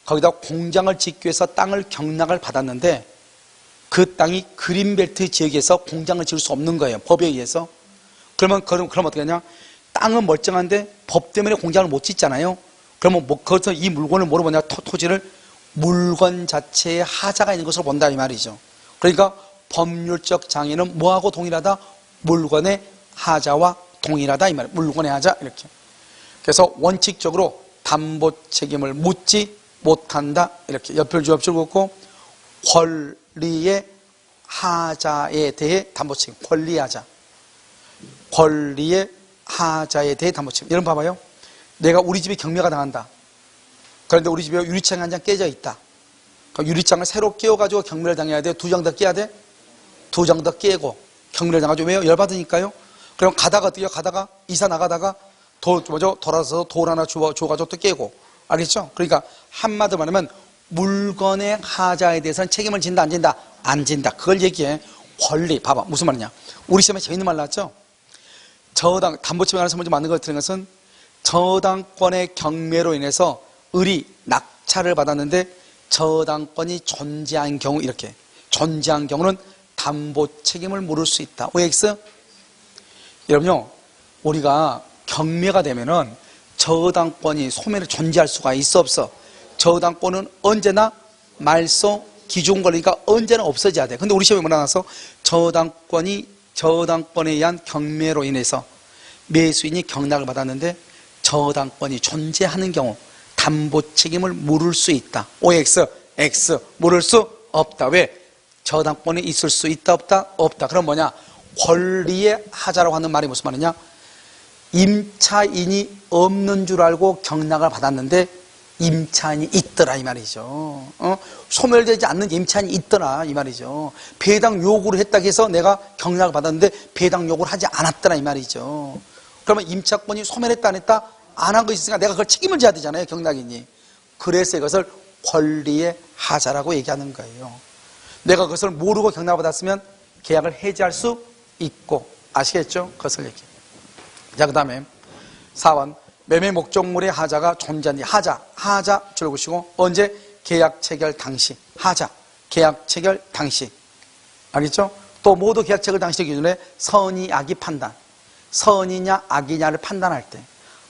거기다 공장을 짓기 위해서 땅을 경락을 받았는데 그 땅이 그린벨트 지역에서 공장을 지을 수 없는 거예요. 법에 의해서. 그럼 어떻게 하냐? 땅은 멀쩡한데 법 때문에 공장을 못 짓잖아요. 그러면 거기서 이 물건을 뭐로 보냐? 토지를 물건 자체에 하자가 있는 것으로 본다 이 말이죠. 그러니까 법률적 장애는 뭐하고 동일하다? 물건의 하자와 동일하다 이 말이에요. 물건의 하자 이렇게. 그래서 원칙적으로 담보 책임을 묻지 못한다 이렇게. 옆줄 긋고 권리의 하자에 대해 담보 책임. 권리의 하자에 대해 담보 책임. 여러분 봐봐요. 내가 우리 집에 경매가 당한다. 그런데 우리 집에 유리창이 한 장 깨져 있다. 그럼 유리창을 새로 끼워가지고 경매를 당해야 돼? 2장 더 깨야 돼? 2장 더 깨고 경매를 당하죠. 왜요? 열받으니까요. 그럼 가다가 이사 나가다가 돌아서 돌 하나 줘가지고 또 깨고. 알겠죠? 그러니까 한마디로 말하면 물건의 하자에 대해서는 책임을 진다 안 진다? 안 진다. 그걸 얘기해. 권리. 봐봐. 무슨 말이냐? 우리 시험에 재밌는 말 나왔죠? 담보책임에 관해서 먼저 만든 걸 들은 것은 저당권의 경매로 인해서 을이 낙찰을 받았는데 저당권이 존재한 경우 이렇게. 존재한 경우는 담보 책임을 물을 수 있다. OX. 여러분요, 우리가 경매가 되면은 저당권이 소멸이 존재할 수가 있어 없어? 저당권은 언제나 말소 기준 권리니까 언제나 없어져야 돼. 근데 우리 시험에 뭐라 나와서 저당권에 의한 경매로 인해서 매수인이 경락을 받았는데 저당권이 존재하는 경우 담보 책임을 물을 수 있다. OX, X, 물을 수 없다. 왜? 저당권이 있을 수 있다 없다? 없다. 그럼 뭐냐? 권리의 하자라고 하는 말이 무슨 말이냐? 임차인이 없는 줄 알고 경락을 받았는데 임차인이 있더라 이 말이죠. 소멸되지 않는 임차인이 있더라 이 말이죠. 배당 요구를 했다고 해서 내가 경락을 받았는데 배당 요구를 하지 않았더라 이 말이죠. 그러면 임차권이 소멸했다 안 했다? 안 한 거 있으니까 내가 그걸 책임을 져야 되잖아요, 경락인이. 그래서 이것을 권리의 하자라고 얘기하는 거예요. 내가 그것을 모르고 경락을 받았으면 계약을 해지할 수 있고, 아시겠죠? 그것을 얘기해요. 자, 그 다음에 4번 매매 목적물의 하자가 존재한다. 하자 줄여보시고 언제? 계약 체결 당시. 하자 계약 체결 당시. 알겠죠? 또 모두 계약 체결 당시 기준에 선의 악의 판단, 선이냐 악이냐를 판단할 때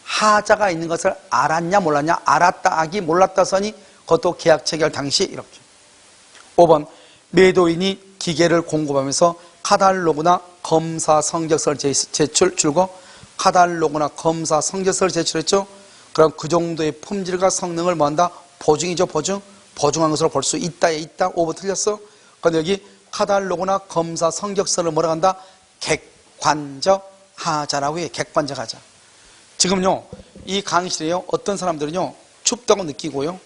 하자가 있는 것을 알았냐 몰랐냐, 알았다 악이 몰랐다 선이, 그것도 계약 체결 당시. 이렇게. 5번 매도인이 기계를 공급하면서 카탈로그나 검사 성적서를 제출 줄고, 카탈로그나 검사 성적서를 제출했죠. 그럼 그 정도의 품질과 성능을 뭐한다? 보증이죠. 보증한 것으로 볼 수 있다에 있다. 5번 틀렸어. 근데 여기 카탈로그나 검사 성적서를 뭐라고 한다? 객관적 하자라고 해. 객관적 하자. 지금요 이 강의실에요 어떤 사람들은요 춥다고 느끼고요,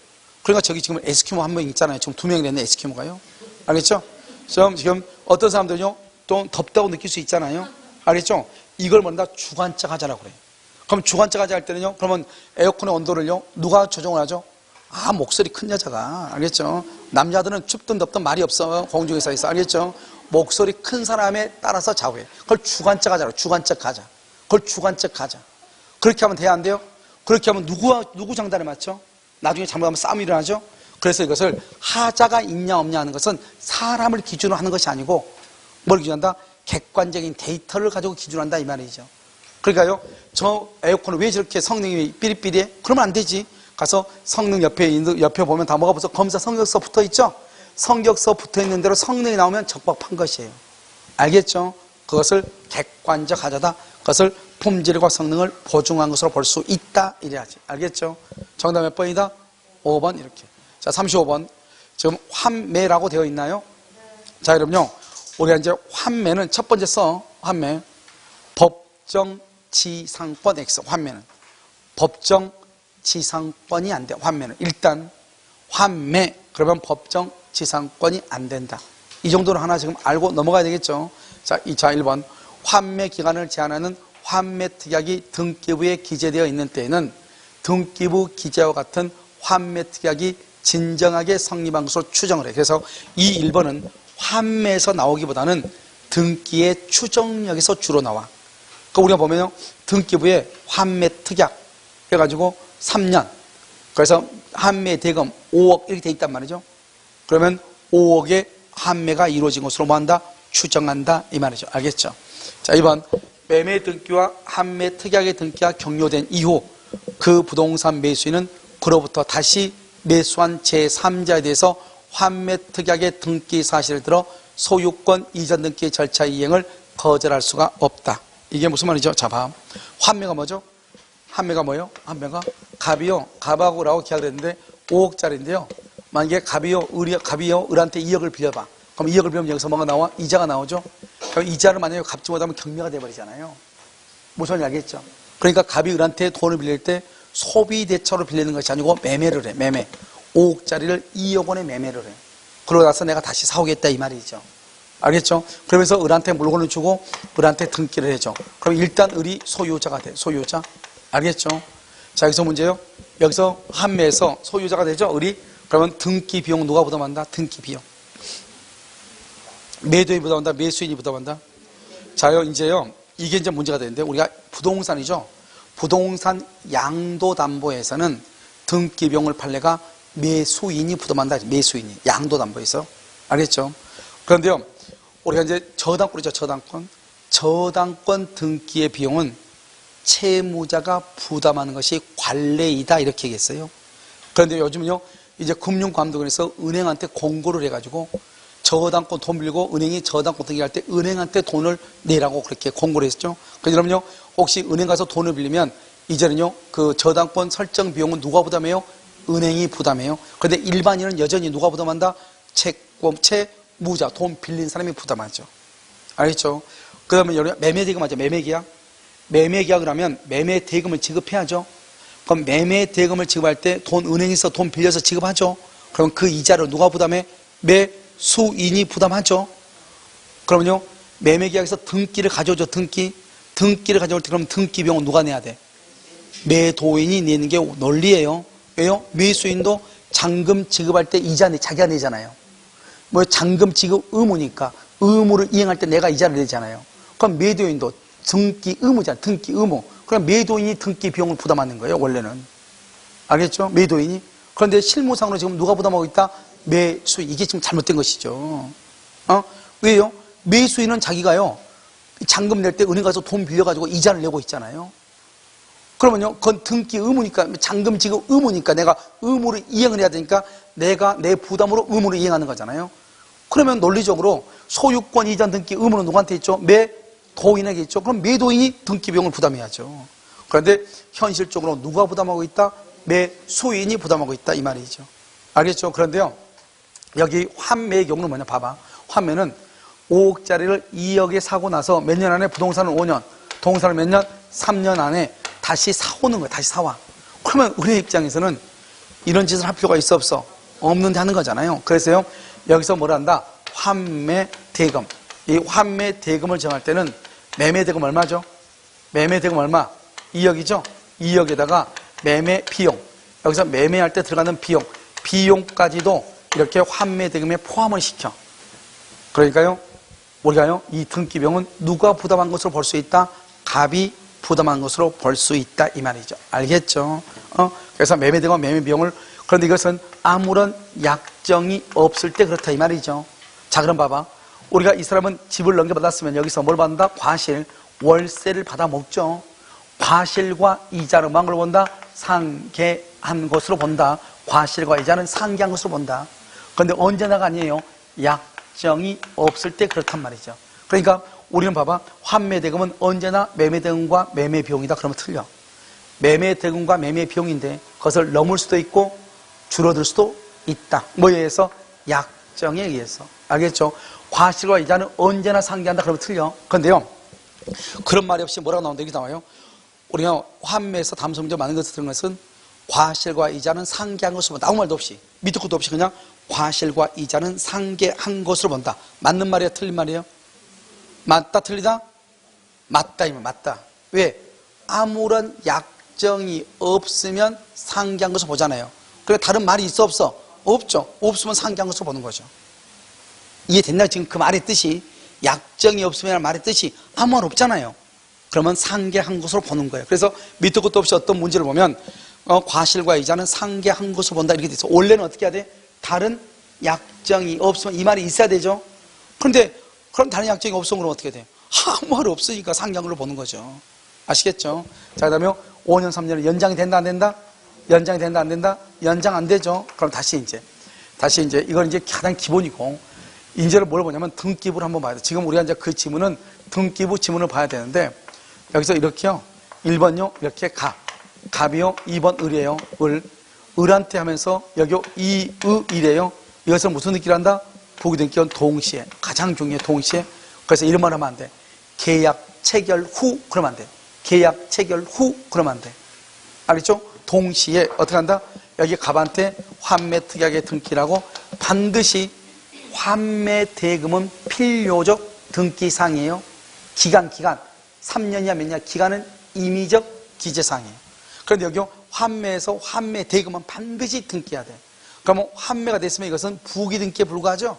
그러니까 저기 지금 에스키모 한 명 있잖아요. 지금 2명이 됐네, 에스키모가요. 알겠죠? 지금 어떤 사람들은요 또 덥다고 느낄 수 있잖아요. 알겠죠? 이걸 뭐다? 주관적 하자라고 그래요. 그럼 주관적 하자 할 때는요, 그러면 에어컨의 온도를요 누가 조정을 하죠? 목소리 큰 여자가. 알겠죠? 남자들은 춥든 덥든 말이 없어, 공중에서 있어. 알겠죠? 목소리 큰 사람에 따라서 좌우해. 그걸 주관적 하자로. 주관적 하자. 그걸 주관적 하자. 그렇게 하면 돼야 안 돼요? 그렇게 하면 누구 장단에 맞죠? 나중에 잘못하면 싸움이 일어나죠? 그래서 이것을 하자가 있냐 없냐 하는 것은 사람을 기준으로 하는 것이 아니고 뭘 기준한다? 객관적인 데이터를 가지고 기준한다 이 말이죠. 그러니까요, 저 에어컨은 왜 저렇게 성능이 삐리삐리해? 그러면 안 되지. 가서 성능 옆에 보면 다 뭐가 벌써 검사 성적서 붙어 있죠? 성적서 붙어 있는 대로 성능이 나오면 적법한 것이에요. 알겠죠? 그것을 객관적 하자다. 그것을 품질과 성능을 보증한 것으로 볼 수 있다 이래야지. 알겠죠? 정답 몇 번이다? 5번. 이렇게. 자, 35번. 지금 환매라고 되어 있나요? 자, 여러분요, 우리가 이제 환매는 첫 번째 환매 법정 지상권 X. 환매는 법정 지상권이 안 돼. 환매는 일단 환매 그러면 법정 지상권이 안 된다. 이 정도는 하나 지금 알고 넘어가야 되겠죠. 자, 1번 환매 기간을 제한하는 환매 특약이 등기부에 기재되어 있는 때에는 등기부 기재와 같은 환매 특약이 진정하게 성립한 것으로 추정을 해. 그래서 이 1번은 환매에서 나오기보다는 등기의 추정력에서 주로 나와. 그러니까 우리가 보면요, 등기부에 환매 특약 해가지고 3년, 그래서 환매 대금 5억 이렇게 돼 있단 말이죠. 그러면 5억의 환매가 이루어진 것으로 뭐한다? 추정한다 이 말이죠. 알겠죠? 자, 2번 매매 등기와 환매 특약의 등기가 경료된 이후 그 부동산 매수인은 그로부터 다시 매수한 제3자에 대해서 환매 특약의 등기 사실을 들어 소유권 이전 등기 절차 이행을 거절할 수가 없다. 이게 무슨 말이죠? 자, 봐. 환매가 뭐죠? 환매가 뭐예요? 환매가 갑이요, 갑하고라고 계약을 했는데 5억짜리인데요. 만약에 갑이요, 을한테 2억을 빌려봐. 그럼 2억을 빌리면 여기서 뭐가 나와? 이자가 나오죠? 그럼 이자를 만약에 갚지 못하면 경매가 돼버리잖아요. 무슨 말인지 알겠죠? 그러니까 갑이 을한테 돈을 빌릴 때 소비 대처로 빌리는 것이 아니고 매매를 해. 매매. 5억짜리를 2억 원에 매매를 해. 그러고 나서 내가 다시 사오겠다 이 말이죠. 알겠죠? 그러면서 을한테 물건을 주고 을한테 등기를 해줘. 그럼 일단 을이 소유자가 돼. 소유자. 알겠죠? 자, 여기서 문제요. 여기서 환매에서 소유자가 되죠? 을이. 그러면 등기 비용 누가 부담한다? 등기 비용. 매도인이 부담한다? 매수인이 부담한다? 자요, 이제요. 이게 이제 문제가 되는데, 우리가 부동산이죠? 부동산 양도담보에서는 등기 비용을 판례가 매수인이 부담한다. 매수인이. 양도담보에서. 알겠죠? 그런데요, 우리가 이제 저당권이죠, 저당권. 저당권 등기의 비용은 채무자가 부담하는 것이 관례이다 이렇게 얘기했어요. 그런데 요즘은요, 이제 금융감독원에서 은행한테 공고를 해가지고 저당권 돈 빌리고 은행이 저당권 등기할 때 은행한테 돈을 내라고 그렇게 공고를 했죠. 그래서 여러분요, 혹시 은행 가서 돈을 빌리면 이제는요, 그 저당권 설정 비용은 누가 부담해요? 은행이 부담해요. 그런데 일반인은 여전히 누가 부담한다? 채무자, 돈 빌린 사람이 부담하죠. 알겠죠? 그 다음에 여러분, 매매대금 하죠. 매매계약. 매매계약을 하면 매매대금을 지급해야죠. 그럼 매매대금을 지급할 때 은행에서 돈 빌려서 지급하죠. 그럼 그 이자를 누가 부담해? 매수인이 부담하죠. 그러면요, 매매계약에서 등기를 가져오죠. 등기를 가져올 때 그럼 등기 비용은 누가 내야 돼? 매도인이 내는 게 논리예요. 왜요? 매수인도 잔금 지급할 때 이자 자기가 내잖아요. 뭐 잔금 지급 의무니까 의무를 이행할 때 내가 이자를 내잖아요. 그럼 매도인도 등기 의무잖아요. 등기 의무. 그럼 매도인이 등기 비용을 부담하는 거예요, 원래는. 알겠죠? 매도인이. 그런데 실무상으로 지금 누가 부담하고 있다? 매수인. 이게 지금 잘못된 것이죠. 왜요? 매수인은 자기가요, 잔금 낼 때 은행 가서 돈 빌려가지고 이자를 내고 있잖아요. 그러면요, 그건 등기 의무니까, 잔금 지급 의무니까 내가 의무를 이행을 해야 되니까 내가 내 부담으로 의무를 이행하는 거잖아요. 그러면 논리적으로 소유권 이전 등기 의무는 누구한테 있죠? 매도인에게 있죠. 그럼 매도인이 등기 비용을 부담해야죠. 그런데 현실적으로 누가 부담하고 있다? 매수인이 부담하고 있다 이 말이죠. 알겠죠? 그런데요, 여기 환매의 경우는 뭐냐 봐봐. 환매는 5억짜리를 2억에 사고 나서 몇 년 안에 부동산을 5년, 동산을 몇 년? 3년 안에 다시 사오는 거야. 다시 사와. 그러면 은행 입장에서는 이런 짓을 할 필요가 있어 없어? 없는데 하는 거잖아요. 그래서요, 여기서 뭐라 한다? 환매대금. 이 환매대금을 정할 때는 매매대금 얼마죠? 매매대금 얼마? 2억이죠? 2억에다가 매매비용. 여기서 매매할 때 들어가는 비용까지도 이렇게 환매대금에 포함을 시켜. 그러니까요, 우리가요, 이 등기비용은 누가 부담한 것으로 볼 수 있다? 갑이 부담한 것으로 볼 수 있다 이 말이죠. 알겠죠? 그래서 매매대금, 매매비용을, 그런데 이것은 아무런 약정이 없을 때 그렇다 이 말이죠. 자, 그럼 봐봐. 우리가 이 사람은 집을 넘겨받았으면 여기서 뭘 받는다? 과실, 월세를 받아 먹죠. 과실과 이자를 뭐한 걸로 본다? 상계한 것으로 본다. 과실과 이자는 상계한 것으로 본다. 그런데 언제나가 아니에요. 약정이 없을 때 그렇단 말이죠. 그러니까 우리는 봐봐, 환매대금은 언제나 매매대금과 매매비용이다 그러면 틀려. 매매대금과 매매비용인데 그것을 넘을 수도 있고 줄어들 수도 있다. 뭐에 의해서? 약정에 의해서. 알겠죠? 과실과 이자는 언제나 상계한다 그러면 틀려. 그런데요, 그런 말이 없이 뭐라고 나오는데 이렇게 나와요. 우리가 환매에서 담성문제 많은 것을 들은 것은 과실과 이자는 상계한 것으로 본다. 아무 말도 없이, 밑도 끝도 없이 그냥 과실과 이자는 상계한 것으로 본다. 맞는 말이야, 틀린 말이에요? 맞다, 틀리다? 맞다, 이면 맞다. 왜? 아무런 약정이 없으면 상계한 것으로 보잖아요. 그러니까 다른 말이 있어, 없어? 없죠. 없으면 상계한 것으로 보는 거죠. 이해됐나요? 지금 그 말의 뜻이, 약정이 없으면 말의 뜻이 아무 말 없잖아요. 그러면 상계한 것으로 보는 거예요. 그래서 밑도 끝도 없이 어떤 문제를 보면 과실과 이자는 상계한 것으로 본다 이렇게 돼 있어. 원래는 어떻게 해야 돼? 다른 약정이 없으면 이 말이 있어야 되죠. 그런데 그럼 다른 약정이 없으면 그럼 어떻게 돼? 아무 말 없으니까 상계한 걸로 보는 거죠. 아시겠죠? 자, 그 다음에 5년, 3년을 연장이 된다, 안 된다? 연장이 된다, 안 된다? 연장 안 되죠? 그럼 다시 이제 이건 이제 가장 기본이고, 이제를 뭘 보냐면 등기부를 한번 봐야 돼. 지금 우리가 이제 그 지문은 등기부 지문을 봐야 되는데, 여기서 이렇게요. 1번요, 이렇게 갑이요. 2번 을이에요. 을한테 하면서 여기 이의이래요. 이것을 무슨 등기를 한다? 부기등기는 동시에, 가장 중요해, 동시에. 그래서 이런 말 하면 안 돼. 계약 체결 후 그러면 안 돼. 계약 체결 후 그러면 안 돼. 알겠죠? 동시에 어떻게 한다? 여기 갑한테 환매특약의 등기라고 반드시 환매대금은 필요적 등기사항이에요. 기간 3년이야 몇 년, 기간은 임의적 기재사항이에요. 그런데 여기 환매에서 환매대금은 반드시 등기해야 돼. 그러면 환매가 됐으면 이것은 부기등기에 불과하죠.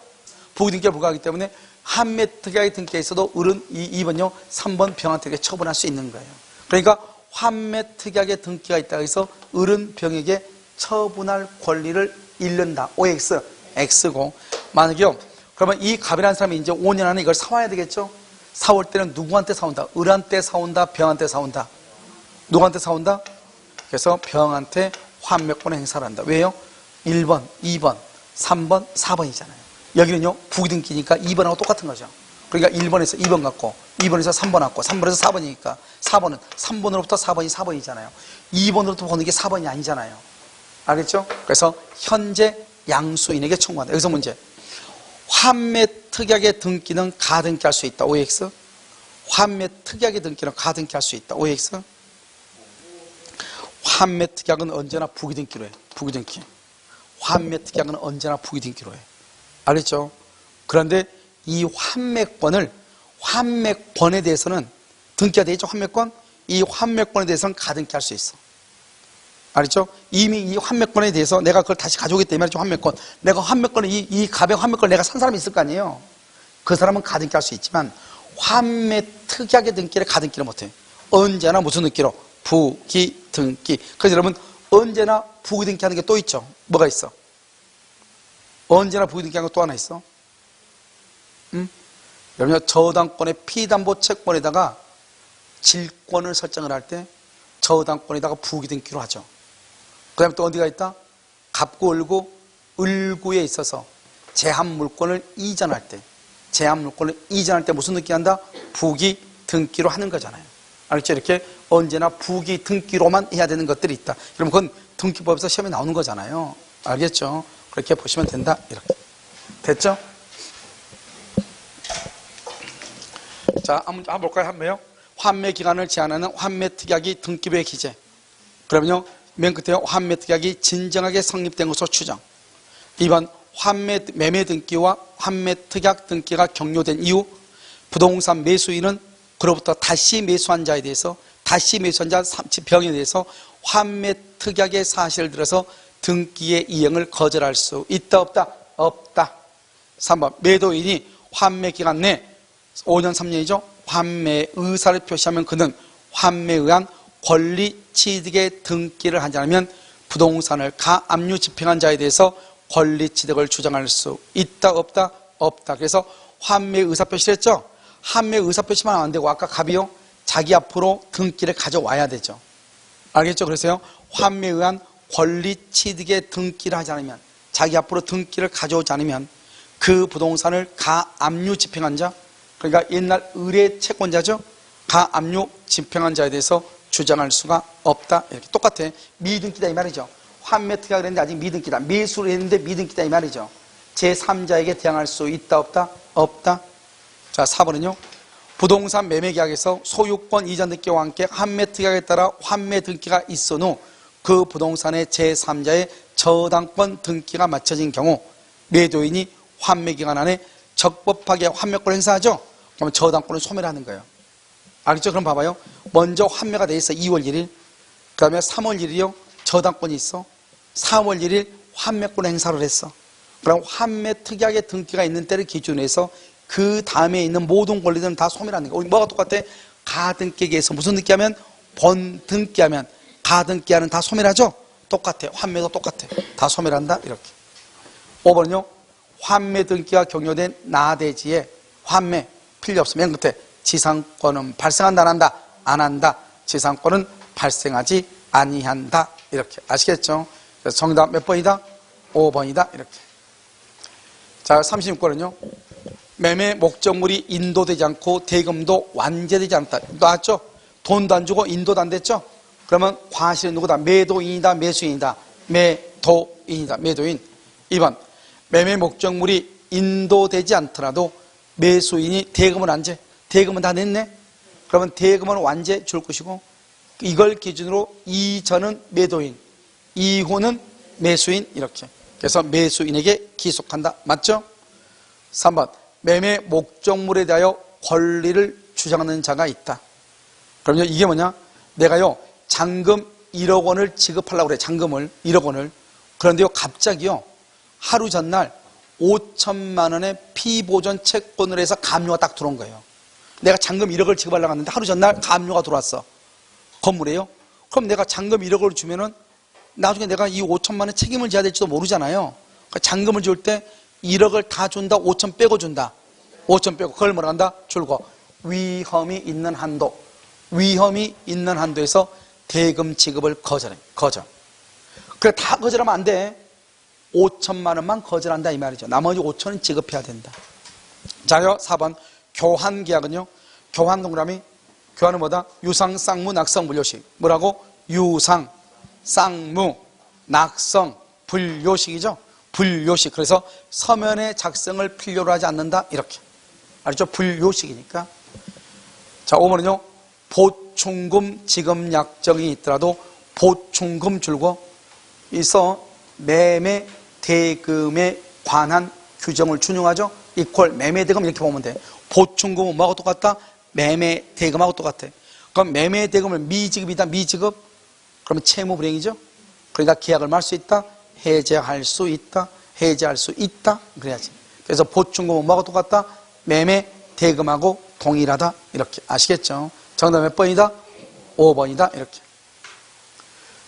부기등기에 불과하기 때문에 환매특약의 등기에 있어도 을은 2번요 3번 병한테게 처분할 수 있는 거예요. 그러니까 환매특약의 등기가 있다고 해서 을은 병에게 처분할 권리를 잃는다. OX, X고, 만약에 그러면 이 갑이라는 사람이 이제 5년 안에 이걸 사와야 되겠죠? 사올 때는 누구한테 사온다? 을한테 사온다? 병한테 사온다? 누구한테 사온다? 그래서 병한테 환매권의 행사를 한다. 왜요? 1번, 2번, 3번, 4번이잖아요. 여기는요, 부기등기니까 2번하고 똑같은 거죠. 그러니까 1번에서 2번 갖고, 2번에서 3번 갖고, 3번에서 4번이니까 4번은 3번으로부터 4번이 4번이잖아요. 2번으로부터 보는 게 4번이 아니잖아요. 알겠죠? 그래서 현재 양수인에게 청구한다. 여기서 문제. 환매특약의 등기는 가등기할 수 있다. OX. 환매특약의 등기는 가등기할 수 있다. OX. 환매특약은 언제나 부기등기로 해. 부기등기. 환매특약은 언제나 부기등기로 해. 알겠죠? 그런데 이 환매권에 대해서는 등기가 되겠죠? 환매권? 이 환매권에 대해서는 가등기할 수 있어. 알겠죠? 이미 이 환매권에 대해서 내가 그걸 다시 가져오기 때문에 말이죠. 환매권. 내가 환매권을, 이 갑의 환매권을 내가 산 사람이 있을 거 아니에요? 그 사람은 가등기할 수 있지만, 환매특약의 등기를 가등기를 못해. 언제나 무슨 등기로? 부기등기. 그래서 여러분, 언제나 부기등기 하는 게 또 있죠. 뭐가 있어? 언제나 부기등기 하는 거 또 하나 있어? 여러분, 저당권의 피담보 채권에다가 질권을 설정을 할 때 저당권에다가 부기등기로 하죠. 그 다음에 또 어디가 있다? 갑구, 을구, 을구에 있어서 제한물권을 이전할 때, 무슨 등기 한다? 부기등기로 하는 거잖아요. 알겠죠? 이렇게 언제나 부기등기로만 해야 되는 것들이 있다. 그럼 그건 등기법에서 시험에 나오는 거잖아요. 알겠죠? 그렇게 보시면 된다. 이렇게. 됐죠? 자, 한번 볼까요? 한번요. 환매 기간을 제한하는 환매특약이 등기부에 기재. 그러면요, 맨 끝에 환매특약이 진정하게 성립된 것으로 추정. 2번, 매매 등기와 환매특약 등기가 격려된 이후 부동산 매수인은 그로부터 다시 매수한 자에 대해서, 병에 대해서 환매특약의 사실을 들어서 등기의 이행을 거절할 수 있다, 없다? 없다. 3번, 매도인이 환매 기간 내 5년, 3년이죠. 환매 의사를 표시하면 그는 환매에 의한 권리 취득의 등기를 하지 않으면 부동산을 가압류 집행한 자에 대해서 권리 취득을 주장할 수 있다, 없다? 없다. 그래서 환매 의사 표시를 했죠. 환매 의사 표시만 안 되고 아까 갑이요, 자기 앞으로 등기를 가져와야 되죠. 알겠죠? 그래서요, 환매에 의한 권리 취득의 등기를 하지 않으면, 자기 앞으로 등기를 가져오지 않으면 그 부동산을 가압류 집행한 자, 그러니까 옛날 의뢰 채권자죠. 가압류 집행한 자에 대해서 주장할 수가 없다. 이렇게 똑같아. 미등기다 이 말이죠. 환매특약을 했는데 아직 미등기다. 매수를 했는데 미등기다 이 말이죠. 제3자에게 대항할 수 있다, 없다? 없다. 자, 4번은요. 부동산 매매계약에서 소유권 이전 등기와 함께 환매특약에 따라 환매 등기가 있은 후 그 부동산의 제3자의 저당권 등기가 마쳐진 경우 매도인이 환매기간 안에 적법하게 환매권을 행사하죠. 그러면 저당권을 소멸을 하는 거예요. 알겠죠? 그럼 봐봐요. 먼저 환매가 돼 있어. 2월 1일. 그 다음에 3월 1일이요. 저당권이 있어. 4월 1일 환매권 행사를 했어. 그럼 환매특약의 등기가 있는 때를 기준으로 해서 그 다음에 있는 모든 권리들은 다 소멸하는 거예요. 뭐가 똑같아? 가등기에서 무슨 등기하면? 본등기하면 가등기하는 다 소멸하죠? 똑같아. 환매도 똑같아. 다 소멸한다. 이렇게. 5번은요. 환매 등기가 격려된 나대지에 환매 필요 없어. 맨 끝에 지상권은 발생한다, 안 한다? 안 한다. 지상권은 발생하지 아니한다. 이렇게. 아시겠죠? 그래서 정답 몇 번이다? 5번이다. 이렇게. 자, 36번은요. 매매 목적물이 인도되지 않고 대금도 완제되지 않다. 나왔죠? 돈도 안 주고 인도도 안 됐죠? 그러면 과실은 누구다? 매도인이다, 매수인이다? 매도인이다, 매도인. 2번, 매매 목적물이 인도되지 않더라도 매수인이 대금을 완제, 대금은 다 냈네? 그러면 대금은 완제 줄 것이고, 이걸 기준으로 이전은 매도인, 이후는 매수인, 이렇게. 그래서 매수인에게 기속한다. 맞죠? 3번, 매매 목적물에 대하여 권리를 주장하는 자가 있다. 그럼요, 이게 뭐냐? 내가요, 잔금 1억 원을 지급하려고 그래. 잔금을 1억 원을. 그런데요, 갑자기요, 하루 전날 5천만 원의 피보전 채권을 해서 가압류가 딱 들어온 거예요. 내가 잔금 1억을 지급하려고 하는데 하루 전날 가압류가 들어왔어. 건물에요. 그럼 내가 잔금 1억을 주면은 나중에 내가 이 5천만 원 책임을 져야 될지도 모르잖아요. 그러니까 잔금을 줄 때 1억을 다 준다, 5천 빼고 준다. 5천 빼고 그걸 뭐라 한다? 줄고 위험이 있는 한도, 위험이 있는 한도에서 대금 지급을 거절해. 거절. 그래 다 거절하면 안 돼. 5천만 원만 거절한다 이 말이죠. 나머지 5천은 지급해야 된다. 자요 4번 교환 계약은요. 교환 동그라미 교환은 뭐다? 유상, 쌍무, 낙성, 분료식. 뭐라고? 유상, 쌍무, 낙성, 분료식이죠. 분료식. 그래서 서면의 작성을 필요로 하지 않는다 이렇게. 알죠? 분료식이니까. 자 5번은요. 보충금 지급 약정이 있더라도 보충금 줄고 있어 매매 대금에 관한 규정을 준용하죠. 이퀄 매매 대금 이렇게 보면 돼. 보충금은 뭐하고 똑같다? 매매 대금하고 똑같아. 그럼 매매 대금을 미지급이다. 미지급? 그러면 채무 불이행이죠. 그러니까 계약을 말 수 있다. 해제할 수 있다. 해제할 수 있다. 그래야지. 그래서 보충금은 뭐하고 똑같다? 매매 대금하고 동일하다. 이렇게 아시겠죠? 정답 몇 번이다? 5번이다. 이렇게.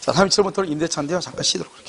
자, 37번부터는 임대차인데요. 잠깐 쉬도록 할게요.